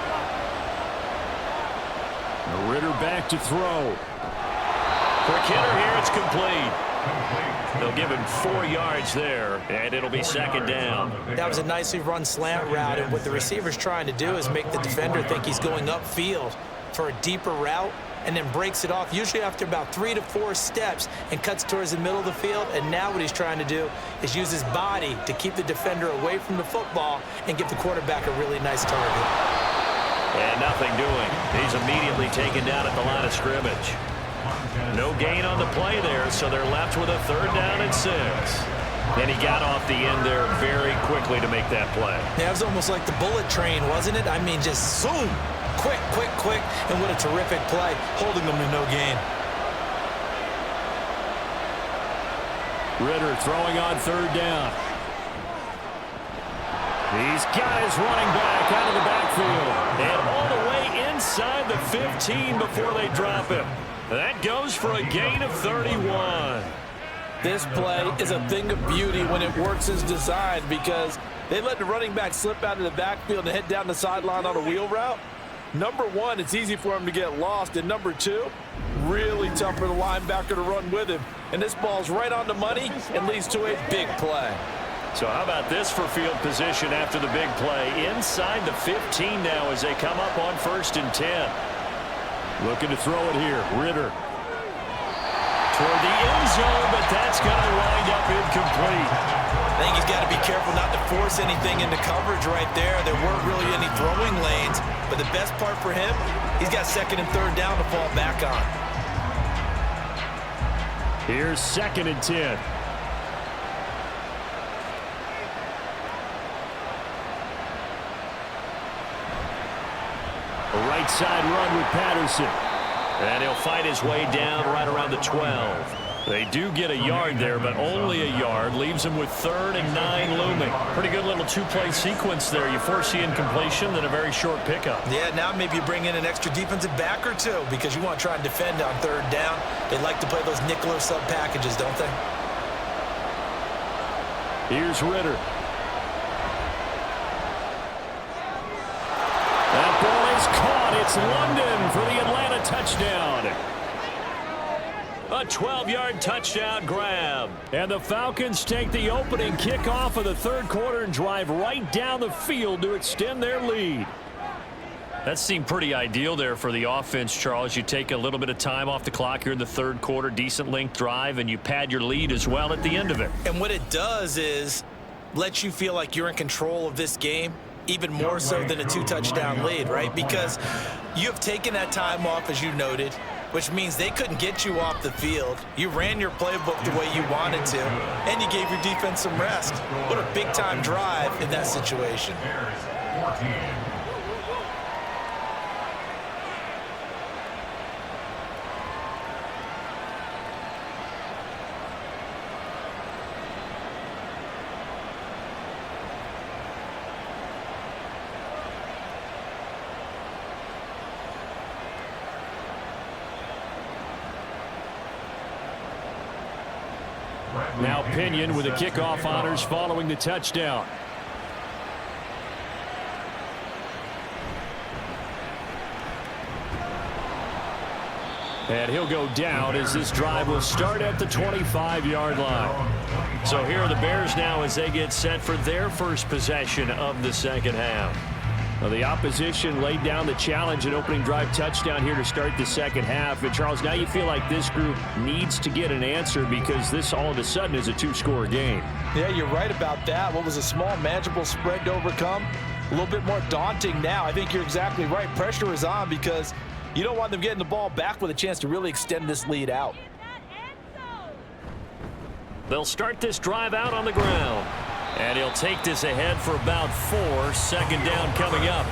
Ritter back to throw. Quick hitter here, it's complete. They'll give him 4 yards there, and it'll be 2nd down. That was a nicely run slant route, and what the receiver's trying to do is make the defender think he's going upfield for a deeper route, and then breaks it off, usually after about 3 to 4 steps, and cuts towards the middle of the field. And now what he's trying to do is use his body to keep the defender away from the football and give the quarterback a really nice target. And nothing doing. He's immediately taken down at the line of scrimmage. No gain on the play there, so they're left with a 3rd down and 6. And he got off the end there very quickly to make that play. Yeah, it was almost like the bullet train, wasn't it? I mean, just zoom. Quick, quick, quick, and what a terrific play, holding them to no gain. Ritter throwing on 3rd down. He's got his running back out of the backfield. And all the way inside the 15 before they drop him. That goes for a gain of 31. This play is a thing of beauty when it works as designed, because they let the running back slip out of the backfield and head down the sideline on a wheel route. Number one, it's easy for him to get lost. And number two, really tough for the linebacker to run with him. And this ball's right on the money and leads to a big play. So how about this for field position after the big play? Inside the 15 now as they come up on 1st and 10. Looking to throw it here. Ritter. Toward the end zone, but that's going to wind up incomplete. I think he's got to be careful not to force anything into coverage right there. There weren't really any throwing lanes, but the best part for him, he's got 2nd and 3rd down to fall back on. Here's 2nd and 10. A right side run with Patterson. And he'll fight his way down right around the 12. They do get a yard there, but only a yard. Leaves him with 3rd and 9 looming. Pretty good little two-play sequence there. You force the incompletion, then a very short pickup. Yeah, now maybe you bring in an extra defensive back or two because you want to try and defend on 3rd down. They like to play those nickel or sub packages, don't they? Here's Ritter. That ball is caught. It's London for the Atlanta touchdown. A 12-yard touchdown grab. And the Falcons take the opening kickoff of the 3rd quarter and drive right down the field to extend their lead. That seemed pretty ideal there for the offense, Charles. You take a little bit of time off the clock here in the 3rd quarter, decent length drive, and you pad your lead as well at the end of it. And what it does is lets you feel like you're in control of this game, even more so than a 2-touchdown lead, right? Because you have taken that time off, as you noted, which means they couldn't get you off the field. You ran your playbook the way you wanted to, and you gave your defense some rest. What a big-time drive in that situation. Now Pinion with the kickoff honors following the touchdown. And he'll go down as this drive will start at the 25-yard line. So here are the Bears now as they get set for their first possession of the second half. Well, the opposition laid down the challenge and opening drive touchdown here to start the second half. And, Charles, now you feel like this group needs to get an answer because this all of a sudden is a two-score game. Yeah, you're right about that. What was a small, manageable spread to overcome? A little bit more daunting now. I think you're exactly right. Pressure is on because you don't want them getting the ball back with a chance to really extend this lead out. They'll start this drive out on the ground. And he'll take this ahead for about 4. Second down coming up.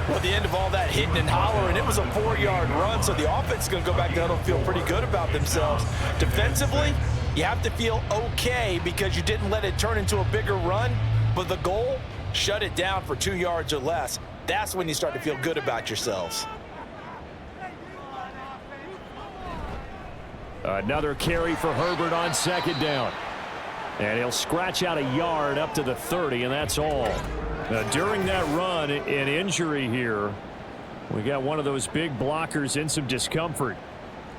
Well, at the end of all that hitting and hollering, it was a 4-yard run, so the offense is going to go back down and feel pretty good about themselves. Defensively, you have to feel okay because you didn't let it turn into a bigger run, but the goal, shut it down for 2 yards or less. That's when you start to feel good about yourselves. Another carry for Herbert on second down. And he'll scratch out a yard up to the 30, and that's all. Now, during that run, an injury here. We got one of those big blockers in some discomfort.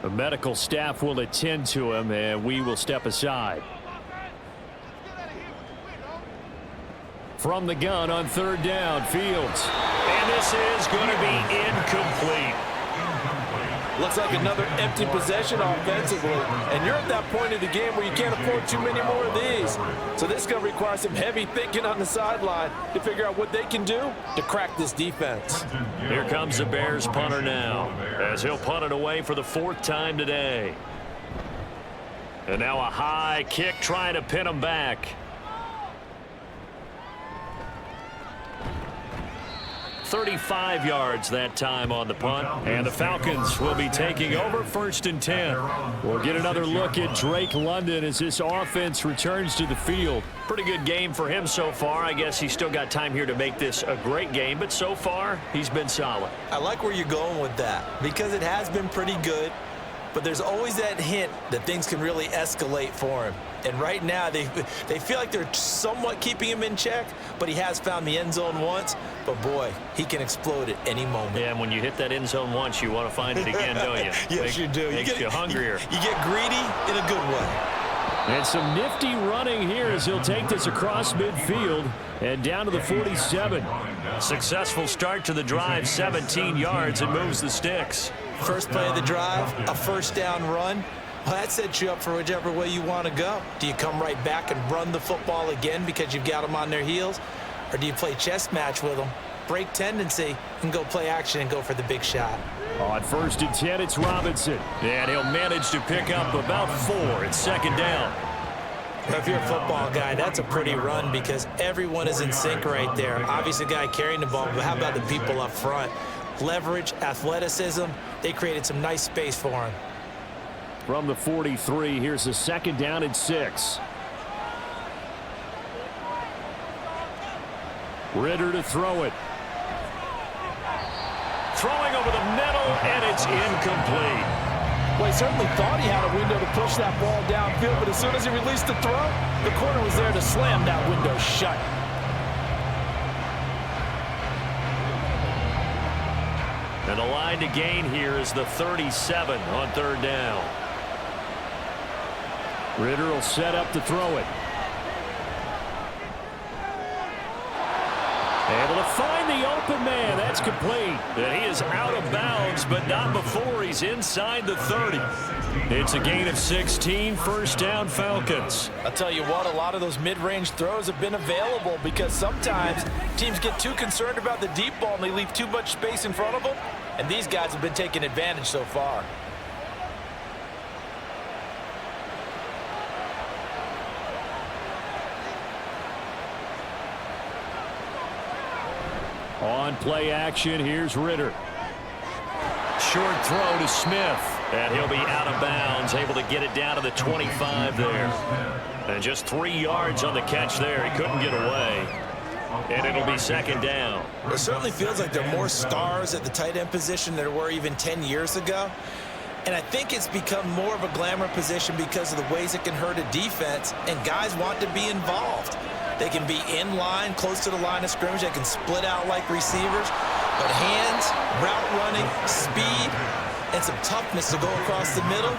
The medical staff will attend to him, and we will step aside. From the gun on third down, Fields. And this is going to be incomplete. Looks like another empty possession offensively. And you're at that point of the game where you can't afford too many more of these. So this is going to require some heavy thinking on the sideline to figure out what they can do to crack this defense. Here comes the Bears punter now as he'll punt it away for the 4th time today. And now a high kick trying to pin him back. 35 yards that time on the punt. And the Falcons will be taking over 1st and 10. We'll get another look at Drake London as this offense returns to the field. Pretty good game for him so far. I guess he's still got time here to make this a great game, but so far he's been solid. I like where you're going with that because it has been pretty good, but there's always that hint that things can really escalate for him. And right now, they feel like they're somewhat keeping him in check, but he has found the end zone once. But, boy, he can explode at any moment. Yeah, and when you hit that end zone once, you want to find it again, don't you? Yes, you do. Makes you hungrier. You get greedy in a good way. And some nifty running here as he'll take this across midfield and down to the 47. Successful start to the drive, 17 yards, and moves the sticks. First play of the drive, a first down run. Well, that sets you up for whichever way you want to go. Do you come right back and run the football again because you've got them on their heels? Or do you play chess match with them, break tendency, and go play action and go for the big shot? On 1st and 10, it's Robinson. And he'll manage to pick up about 4. It's second down. If you're a football guy, that's a pretty run because everyone is in sync right there. Obviously, the guy carrying the ball, but how about the people up front? Leverage, athleticism, they created some nice space for him. From the 43, here's the second down and 6. Ritter to throw it. Throwing over the middle, and it's incomplete. Well, he certainly thought he had a window to push that ball downfield, but as soon as he released the throw, the corner was there to slam that window shut. And the line to gain here is the 37 on third down. Ritter will set up to throw it. Able to find the open man. That's complete. And he is out of bounds, but not before he's inside the 30. It's a gain of 16, first down Falcons. I'll tell you what, a lot of those mid-range throws have been available because sometimes teams get too concerned about the deep ball and they leave too much space in front of them. And these guys have been taking advantage so far. On play action, here's Ritter. Short throw to Smith. And he'll be out of bounds, able to get it down to the 25 there. And just 3 yards on the catch there. He couldn't get away. And it'll be second down. It certainly feels like there are more stars at the tight end position than there were even 10 years ago. And I think it's become more of a glamour position because of the ways it can hurt a defense, and guys want to be involved. They can be in line, close to the line of scrimmage. They can split out like receivers. But hands, route running, speed, and some toughness to go across the middle,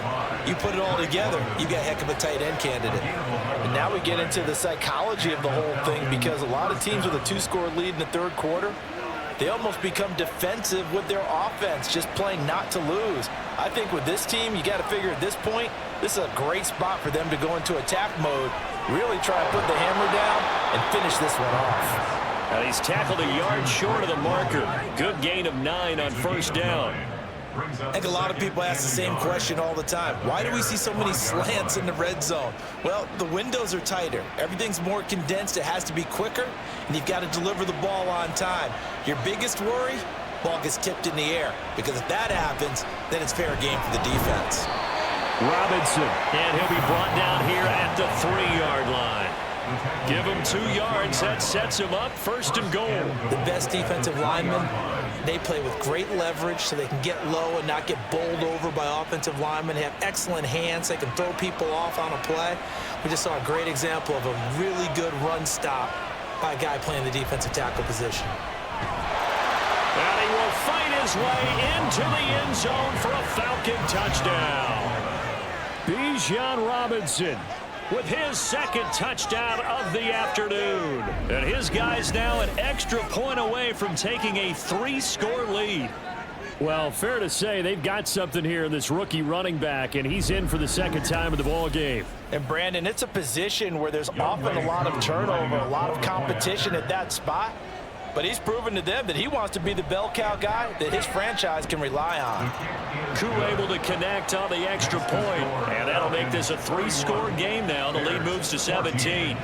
you put it all together, you got a heck of a tight end candidate. And now we get into the psychology of the whole thing, because a lot of teams with a 2-score lead in the third quarter, they almost become defensive with their offense, just playing not to lose. I think with this team, you got to figure at this point, this is a great spot for them to go into attack mode, really try and put the hammer down and finish this one off. And he's tackled a yard short of the marker. Good gain of 9 on first down. I think a lot of people ask the same question all the time. Why do we see so many slants in the red zone? Well, the windows are tighter. Everything's more condensed. It has to be quicker, and you've got to deliver the ball on time. Your biggest worry, ball gets tipped in the air, because if that happens, then it's fair game for the defense. Robinson, and he'll be brought down here at the 3-yard line. Give him 2 yards. That sets him up first and goal. The best defensive linemen, they play with great leverage so they can get low and not get bowled over by offensive linemen. They have excellent hands. They can throw people off on a play. We just saw a great example of a really good run stop by a guy playing the defensive tackle position. And he will fight his way into the end zone for a Falcon touchdown. Bijan Robinson with his second touchdown of the afternoon. And his guys now an extra point away from taking a 3-score lead. Well, fair to say they've got something here in this rookie running back, and he's in for the second time of the ball game. And Brandon, it's a position where there's often a lot of turnover, a lot of competition at that spot. But he's proven to them that he wants to be the bell cow guy that his franchise can rely on. Koo able to connect on the extra point, and that'll make this a 3-score game now. The lead moves to 17.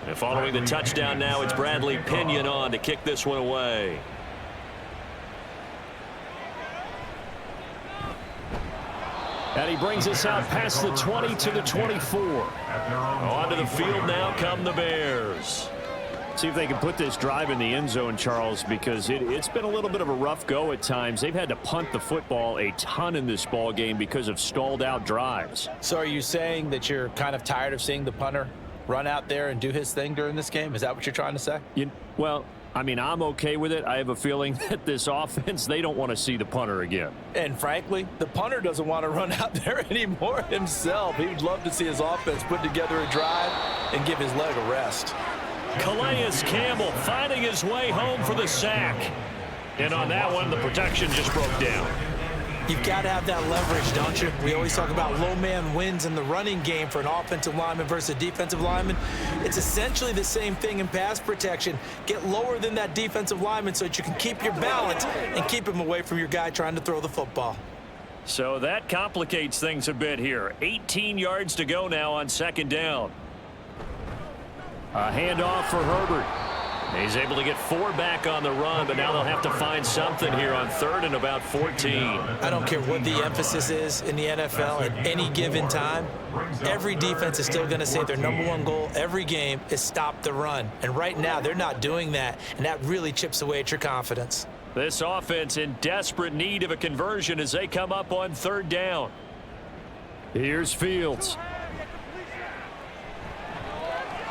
And following the touchdown now, it's Bradley Pinion on to kick this one away. And he brings us out past the 20 to the 24. Onto the field now come the Bears. See if they can put this drive in the end zone, Charles, because it's been a little bit of a rough go at times. They've had to punt the football a ton in this ball game because of stalled out drives. So are you saying that you're kind of tired of seeing the punter run out there and do his thing during this game? Is that what you're trying to say? Well, I mean, I'm okay with it. I have a feeling that this offense, they don't want to see the punter again. And frankly, the punter doesn't want to run out there anymore himself. He would love to see his offense put together a drive and give his leg a rest. Calais Campbell finding his way home for the sack. And on that one, the protection just broke down. You've got to have that leverage, don't you? We always talk about low man wins in the running game for an offensive lineman versus a defensive lineman. It's essentially the same thing in pass protection. Get lower than that defensive lineman so that you can keep your balance and keep him away from your guy trying to throw the football. So that complicates things a bit here. 18 yards to go now on second down. A handoff for Herbert. He's able to get 4 back on the run, but now they'll have to find something here on third and about 14. I don't care what the emphasis is in the NFL at any given time. Every defense is still going to say their #1 goal every game is stop the run. And right now, they're not doing that, and that really chips away at your confidence. This offense in desperate need of a conversion as they come up on third down. Here's Fields.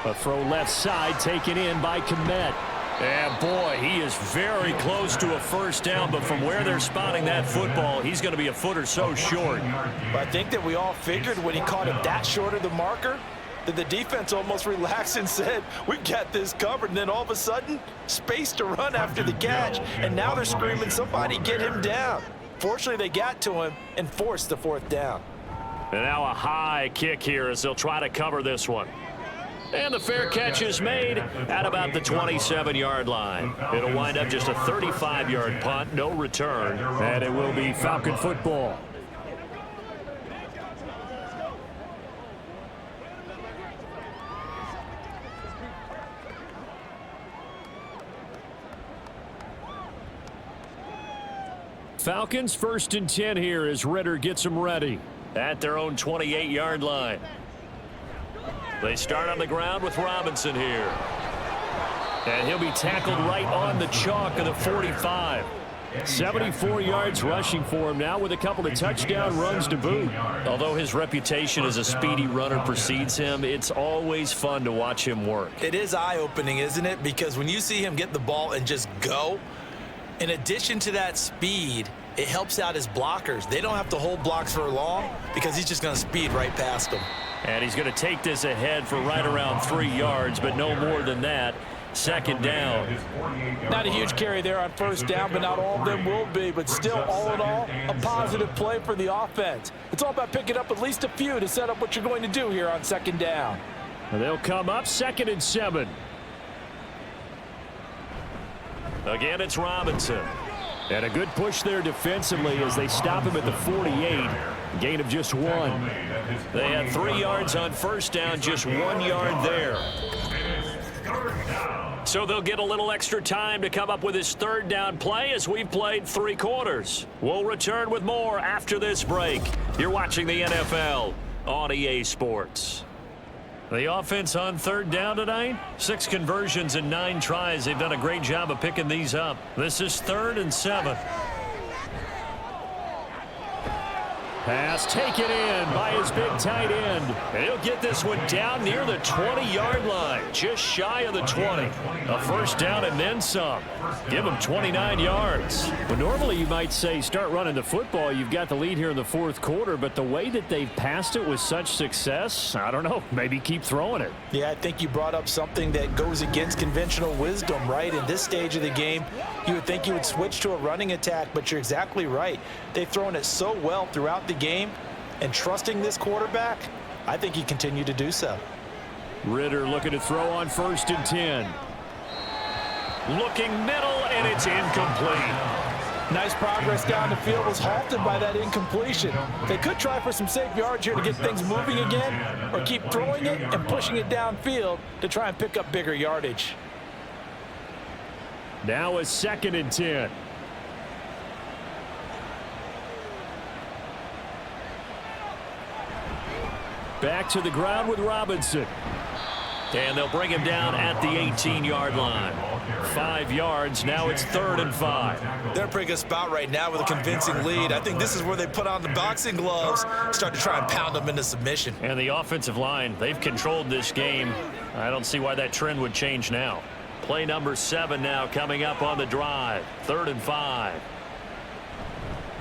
A throw left side taken in by Kmet. And boy, he is very close to a first down, but from where they're spotting that football, he's going to be a foot or so short. But I think that we all figured when he caught it that short of the marker that the defense almost relaxed and said, we've got this covered. And then all of a sudden, space to run after the catch. And now they're screaming, somebody get him down. Fortunately, they got to him and forced the 4th down. And now a high kick here as they'll try to cover this one. And the fair catch is made at about the 27-yard line. It'll wind up just a 35-yard punt, no return, and it will be Falcon football. Falcons 1st and 10 here as Ritter gets them ready at their own 28-yard line. They start on the ground with Robinson here. And he'll be tackled right on the chalk of the 45. 74 yards rushing for him now with a couple of touchdown runs to boot. Although his reputation as a speedy runner precedes him, it's always fun to watch him work. It is eye-opening, isn't it? Because when you see him get the ball and just go, in addition to that speed, it helps out his blockers. They don't have to hold blocks for long because he's just going to speed right past them. And he's going to take this ahead for right around 3 yards, but no more than that. 2nd down. Not a huge carry there on 1st down, but not all of them will be. But still, all in all, a positive play for the offense. It's all about picking up at least a few to set up what you're going to do here on 2nd down. And they'll come up 2nd and 7. Again, it's Robinson. And a good push there defensively as they stop him at the 48. Gain of just 1. They had 3 yards on 1st down, just 1 yard there. So they'll get a little extra time to come up with his 3rd down play as we've played 3 quarters. We'll return with more after this break. You're watching the NFL on EA Sports. The offense on 3rd down tonight, 6 conversions and 9 tries. They've done a great job of picking these up. This is 3rd and 7. Pass taken in by his big tight end. And he'll get this one down near the 20-yard line, just shy of the 20. A 1st down and then some. Give him 29 yards. Well, normally you might say start running the football. You've got the lead here in the 4th quarter, but the way that they've passed it with such success, I don't know, maybe keep throwing it. Yeah, I think you brought up something that goes against conventional wisdom, right? In this stage of the game, you would think you would switch to a running attack, but you're exactly right. They've thrown it so well throughout the game, and trusting this quarterback, I think he continued to do so. Ritter looking to throw on 1st and 10. Looking middle, and it's incomplete. Nice progress down the field, was halted by that incompletion. They could try for some safe yards here to get things moving again, or keep throwing it and pushing it downfield to try and pick up bigger yardage. Now a 2nd and 10. Back to the ground with Robinson. And they'll bring him down at the 18-yard line. 5 yards. Now it's 3rd and 5. They're in a pretty good spot right now with a convincing lead. I think this is where they put on the boxing gloves, start to try and pound them into submission. And the offensive line, they've controlled this game. I don't see why that trend would change now. Play number 7 now coming up on the drive. 3rd and 5.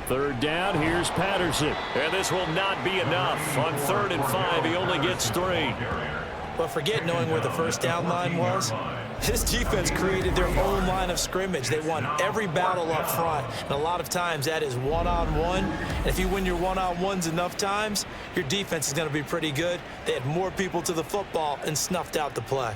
3rd down, here's Patterson. And this will not be enough. On 3rd and 5, he only gets 3. But forget knowing where the 1st down line was. This defense created their own line of scrimmage. They won every battle up front. And a lot of times that is one-on-one. And if you win your one-on-ones enough times, your defense is going to be pretty good. They had more people to the football and snuffed out the play.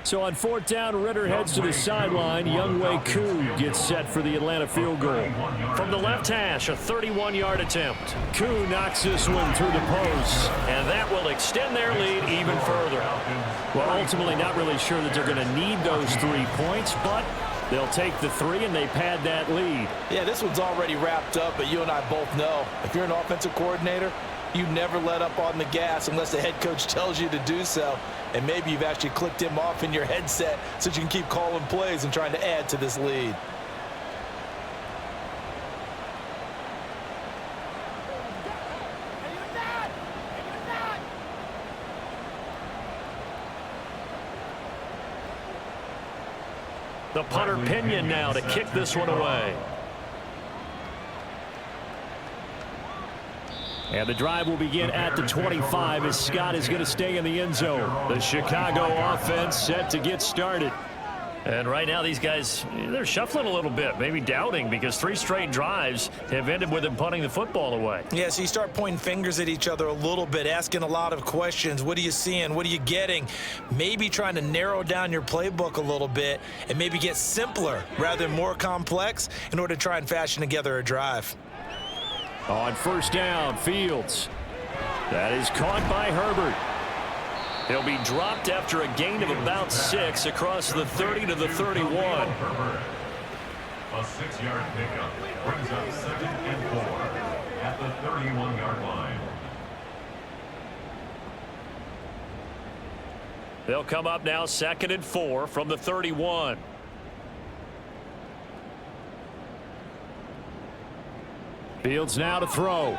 So on 4th down, Ritter heads to the sideline. Younghoe Koo gets set for the Atlanta field goal. From the left hash, a 31-yard attempt. Koo knocks this one through the post, and that will extend their lead even further. Well, ultimately not really sure that they're going to need those 3 points, but they'll take the 3 and they pad that lead. Yeah, this one's already wrapped up, but you and I both know if you're an offensive coordinator, you never let up on the gas unless the head coach tells you to do so. And maybe you've actually clicked him off in your headset so you can keep calling plays and trying to add to this lead. The punter Pinion now to kick this one away. And the drive will begin at the 25 as Scott is going to stay in the end zone. The Chicago offense set to get started. And right now, these guys, they're shuffling a little bit, maybe doubting, because 3 straight drives have ended with them punting the football away. Yeah, so you start pointing fingers at each other a little bit, asking a lot of questions. What are you seeing? What are you getting? Maybe trying to narrow down your playbook a little bit and maybe get simpler rather than more complex in order to try and fashion together a drive. On first down, Fields. That is caught by Herbert. He'll be dropped after a gain of about 6 across the 30 to the 31. A 6-yard pickup brings up 2nd and 4 at the 31-yard line. They'll come up now 2nd and 4 from the 31. Fields now to throw.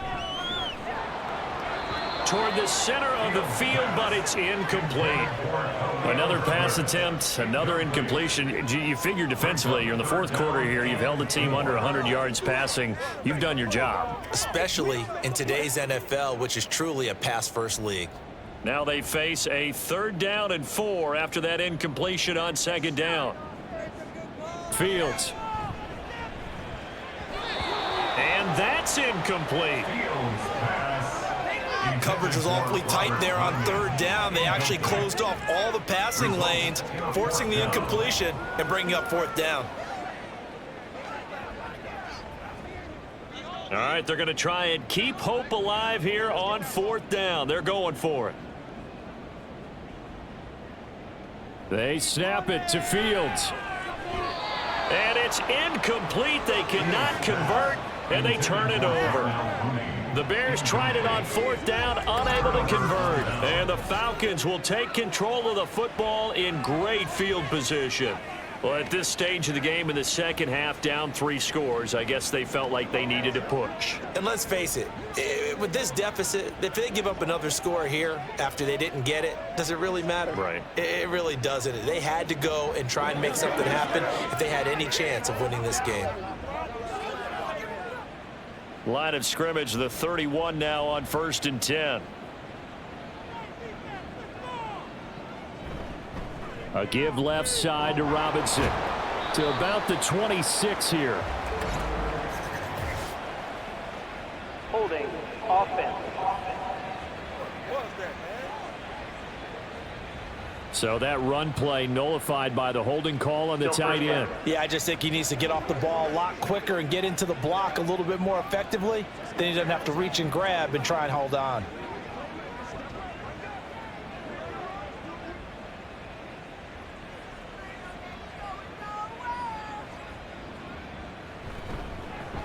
Toward the center of the field, but it's incomplete. Another pass attempt, another incompletion. You figure defensively, you're in the 4th quarter here. You've held the team under 100 yards passing. You've done your job. Especially in today's NFL, which is truly a pass-first league. Now they face a 3rd down and 4 after that incompletion on 2nd down. Fields. And that's incomplete. Coverage was awfully tight there on 3rd down. They actually closed off all the passing lanes, forcing the incompletion and bringing up 4th down. All right, they're going to try and keep hope alive here on 4th down. They're going for it. They snap it to Fields. And it's incomplete. They cannot convert, and they turn it over. The Bears tried it on 4th down, unable to convert. And the Falcons will take control of the football in great field position. Well, at this stage of the game in the 2nd half, down 3 scores, I guess they felt like they needed to push. And let's face it, with this deficit, if they give up another score here after they didn't get it, does it really matter? Right. It really doesn't. They had to go and try and make something happen if they had any chance of winning this game. Line of scrimmage, the 31 now on 1st and 10. A give left side to Robinson to about the 26 here. Holding offense. So that run play nullified by the holding call on the tight end. Yeah, I just think he needs to get off the ball a lot quicker and get into the block a little bit more effectively. Then he doesn't have to reach and grab and try and hold on.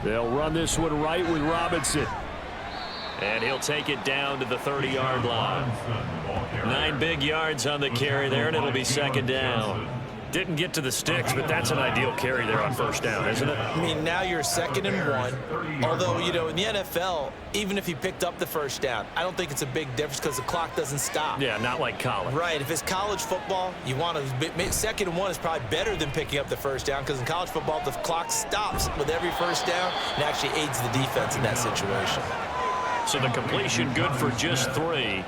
They'll run this one right with Robinson. And he'll take it down to the 30-yard line. 9 big yards on the carry there, and it'll be 2nd down. Didn't get to the sticks, but that's an ideal carry there on 1st down, isn't it? I mean, now you're 2nd and 1. Although, you know, in the NFL, even if he picked up the 1st down, I don't think it's a big difference because the clock doesn't stop. Yeah, not like college. Right. If it's college football, you want to 2nd and 1 is probably better than picking up the 1st down because in college football, the clock stops with every 1st down and actually aids the defense in that situation. So the completion good for just 3.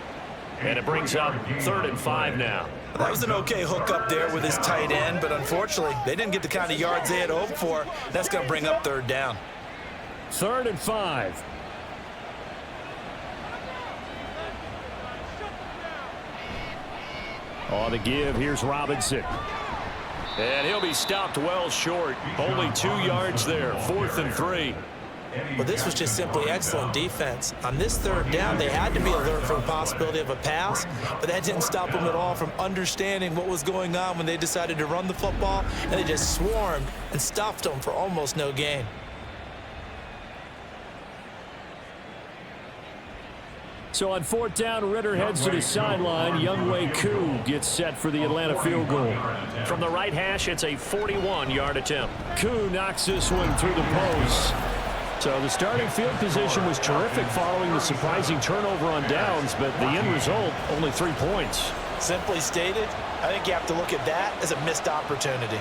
And it brings up 3rd and 5 now. That was an okay hook up there with his tight end, but unfortunately, they didn't get the kind of yards they had hoped for. That's going to bring up 3rd down. 3rd and 5. On the give, here's Robinson. And he'll be stopped well short. Only 2 yards there. 4th and 3. Well, this was just simply excellent defense. On this 3rd down, they had to be alert for the possibility of a pass, but that didn't stop them at all from understanding what was going on when they decided to run the football, and they just swarmed and stuffed them for almost no gain. So on 4th down, Ritter heads to the sideline. Younghoe Koo gets set for the Atlanta field goal. From the right hash, it's a 41-yard attempt. Koo knocks this one through the post. So the starting field position was terrific following the surprising turnover on downs, but the end result, only 3 points. Simply stated, I think you have to look at that as a missed opportunity.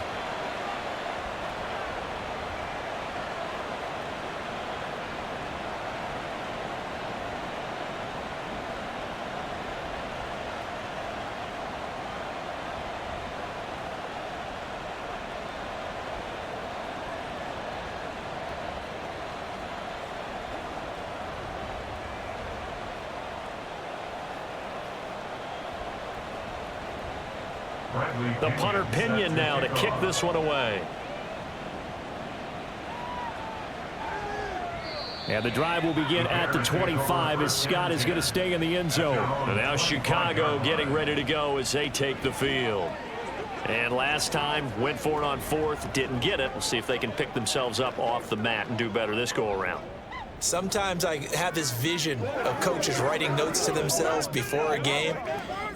The punter Pinion now to kick this one away. And the drive will begin at the 25 as Scott is going to stay in the end zone. And now Chicago getting ready to go as they take the field. And last time, went for it on fourth, didn't get it. We'll see if they can pick themselves up off the mat and do better this go-around. Sometimes I have this vision of coaches writing notes to themselves before a game,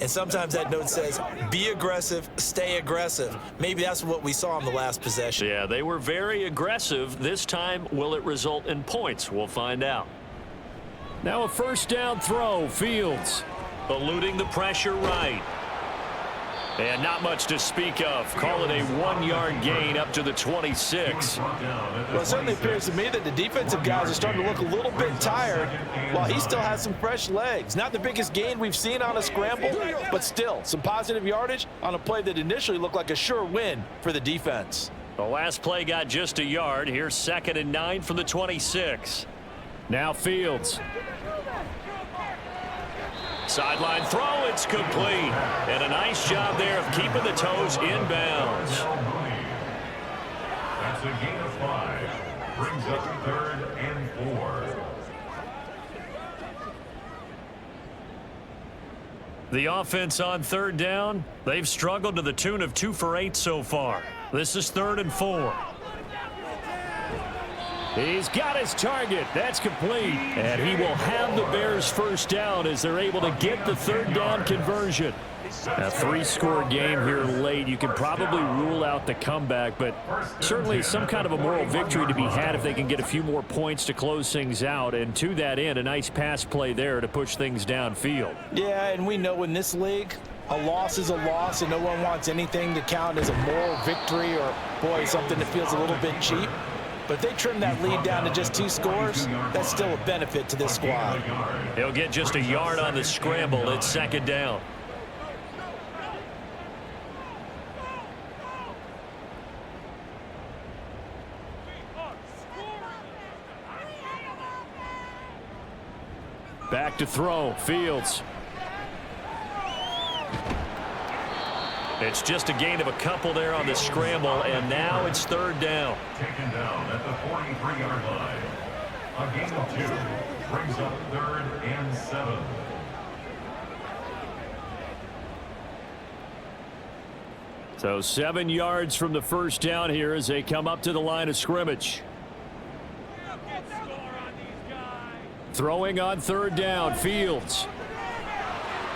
and sometimes that note says, be aggressive, stay aggressive. Maybe that's what we saw in the last possession. Yeah, they were very aggressive. This time, will it result in points? We'll find out. Now a first down throw, Fields. Eluding the pressure right. And not much to speak of. Call it a 1-yard gain up to the 26. Well, it certainly appears to me that the defensive guys are starting to look a little bit tired while he still has some fresh legs. Not the biggest gain we've seen on a scramble, but still some positive yardage on a play that initially looked like a sure win for the defense. The last play got just a yard. Here's 2nd and 9 from the 26. Now Fields. Sideline throw, it's complete. And a nice job there of keeping the toes inbounds. That's a gain of 5. Brings up 3rd and 4. The offense on 3rd down, they've struggled to the tune of 2 for 8 so far. This is 3rd and 4. He's got his target. That's complete. And he will have the Bears first down as they're able to get the 3rd down conversion. A 3-score game here late. You can probably rule out the comeback, but certainly some kind of a moral victory to be had if they can get a few more points to close things out. And to that end, a nice pass play there to push things downfield. Yeah, and we know in this league, a loss is a loss, and no one wants anything to count as a moral victory or, boy, something that feels a little bit cheap. But if they trim that lead down to just 2 scores, that's still a benefit to this squad. He'll get just a yard on the scramble. It's 2nd down. Back to throw. Fields. It's just a gain of a couple there on the scramble, and now it's 3rd down. Taken down at the 43-yard line. A gain of 2 brings up 3rd and 7. So 7 yards from the first down here as they come up to the line of scrimmage. Throwing on 3rd down, Fields.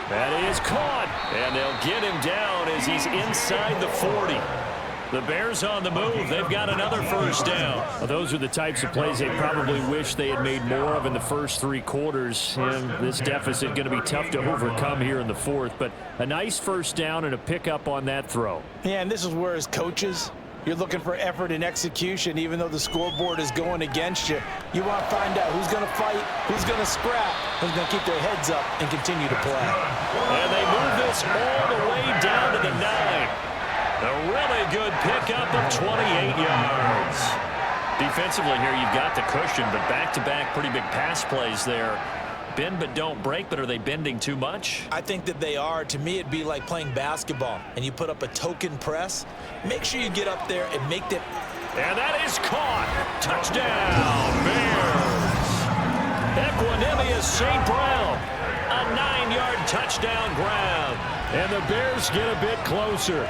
That is caught, and they'll get him down as he's inside the 40. The Bears on the move. They've got another first down. Well, those are the types of plays they probably wish they had made more of in the first 3 quarters. And this deficit going to be tough to overcome here in the 4th. But a nice first down and a pickup on that throw. Yeah, and this is where as coaches, you're looking for effort and execution, even though the scoreboard is going against you. You want to find out who's going to fight, who's going to scrap, who's going to keep their heads up and continue to play. And they move this all the way down to the 9. A really good pickup of 28 yards. Defensively here, you've got the cushion, but back-to-back pretty big pass plays there. Bend but don't break, but are they bending too much? I think that they are. To me, it'd be like playing basketball, and you put up a token press. Make sure you get up there and make that. And that is caught. Touchdown, Bears. Equanimous St. Brown. A 9-yard touchdown grab. And the Bears get a bit closer.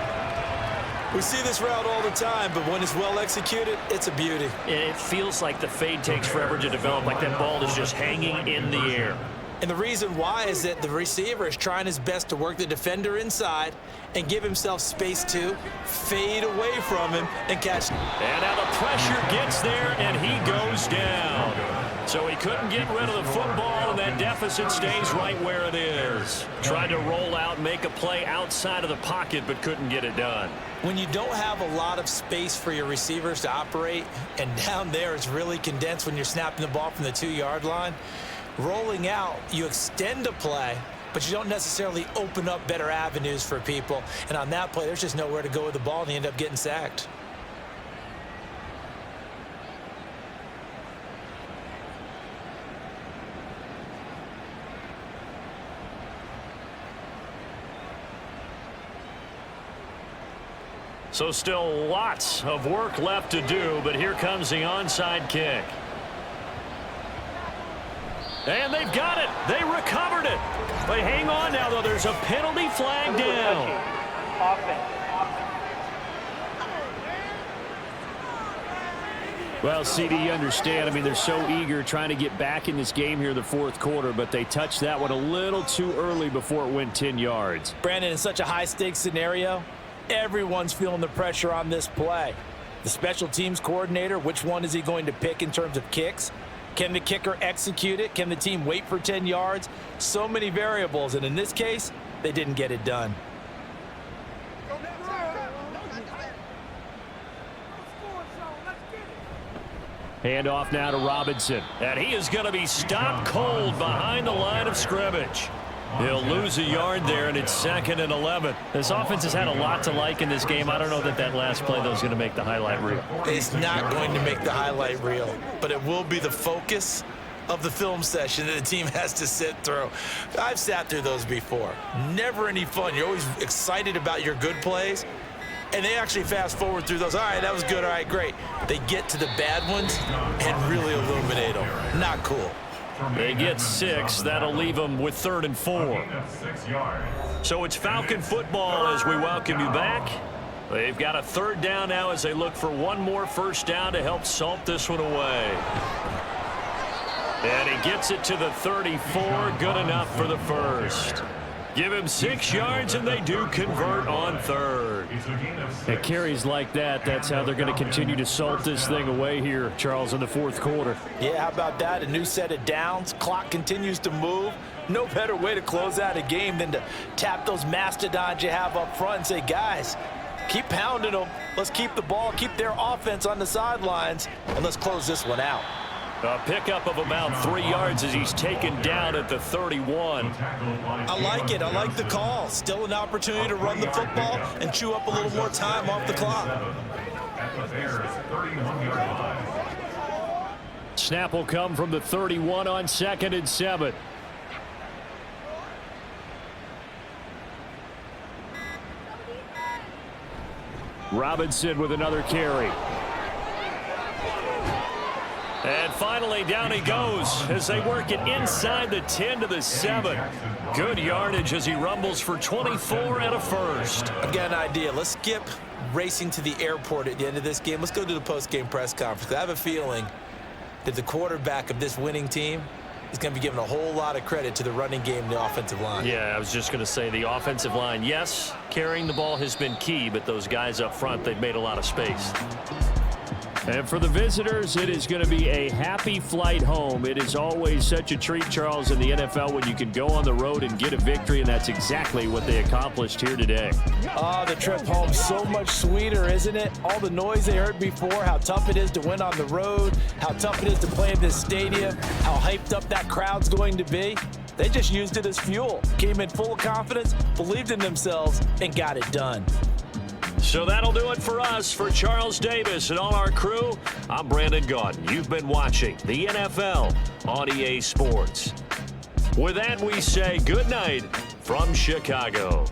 We see this route all the time, but when it's well executed, it's a beauty. It feels like the fade takes forever to develop, like that ball is just hanging in the air. And the reason why is that the receiver is trying his best to work the defender inside and give himself space to fade away from him and catch. And now the pressure gets there, and he goes down. So he couldn't get rid of the football, and that deficit stays right where it is. Tried to roll out and make a play outside of the pocket, but couldn't get it done. When you don't have a lot of space for your receivers to operate, and down there it's really condensed when you're snapping the ball from the 2-yard line, rolling out, you extend a play, but you don't necessarily open up better avenues for people. And on that play, there's just nowhere to go with the ball, and they end up getting sacked. So still lots of work left to do, but here comes the onside kick. And they've got it. They recovered it. They hang on now, though. There's a penalty flag down. Offense. Well, CD, you understand. I mean, they're so eager trying to get back in this game here in the fourth quarter, but they touched that one a little too early before it went 10 yards. Brandon, in such a high-stakes scenario, everyone's feeling the pressure on this play. The special teams coordinator, which one is he going to pick in terms of kicks? Can the kicker execute it? Can the team wait for 10 yards? So many variables, and in this case, they didn't get it done. Handoff now to Robinson, and he is going to be stopped cold behind the line of scrimmage. He'll lose a yard there, and it's 2nd and 11. This offense has had a lot to like in this game. I don't know that last play, though, is going to make the highlight reel. It's not going to make the highlight reel, but it will be the focus of the film session that the team has to sit through. I've sat through those before. Never any fun. You're always excited about your good plays, and they actually fast forward through those. All right, that was good. All right, great. They get to the bad ones and really illuminate them. Not cool. They get 6. That'll leave them with 3rd and 4. So it's Falcon football as we welcome you back. They've got a 3rd down now as they look for one more first down to help salt this one away. And he gets it to the 34. Good enough for the first. Give him 6 yards, and they do convert on 3rd. It carries like that. That's how they're going to continue to salt this thing away here, Charles, in the fourth quarter. Yeah, how about that? A new set of downs. Clock continues to move. No better way to close out a game than to tap those mastodons you have up front and say, guys, keep pounding them. Let's keep the ball, keep their offense on the sidelines, and let's close this one out. A pickup of about 3 yards as he's taken down at the 31. I like it. I like the call. Still an opportunity to run the football and chew up a little more time off the clock. Snap will come from the 31 on 2nd and 7. Robinson with another carry. And finally, down he goes as they work it inside the 10 to the 7. Good yardage as he rumbles for 24 and a first. I've got an idea. Let's skip racing to the airport at the end of this game. Let's go to the post-game press conference. I have a feeling that the quarterback of this winning team is going to be given a whole lot of credit to the running game and the offensive line. Yeah, I was just going to say the offensive line, yes, carrying the ball has been key, but those guys up front, they've made a lot of space. And for the visitors, it is going to be a happy flight home. It is always such a treat, Charles, in the NFL when you can go on the road and get a victory, and that's exactly what they accomplished here today. Oh, the trip home, so much sweeter, isn't it? All the noise they heard before, how tough it is to win on the road, how tough it is to play in this stadium, how hyped up that crowd's going to be. They just used it as fuel, came in full of confidence, believed in themselves, and got it done. So that'll do it for us. For Charles Davis and all our crew, I'm Brandon Gaudin. You've been watching the NFL on EA Sports. With that, we say good night from Chicago.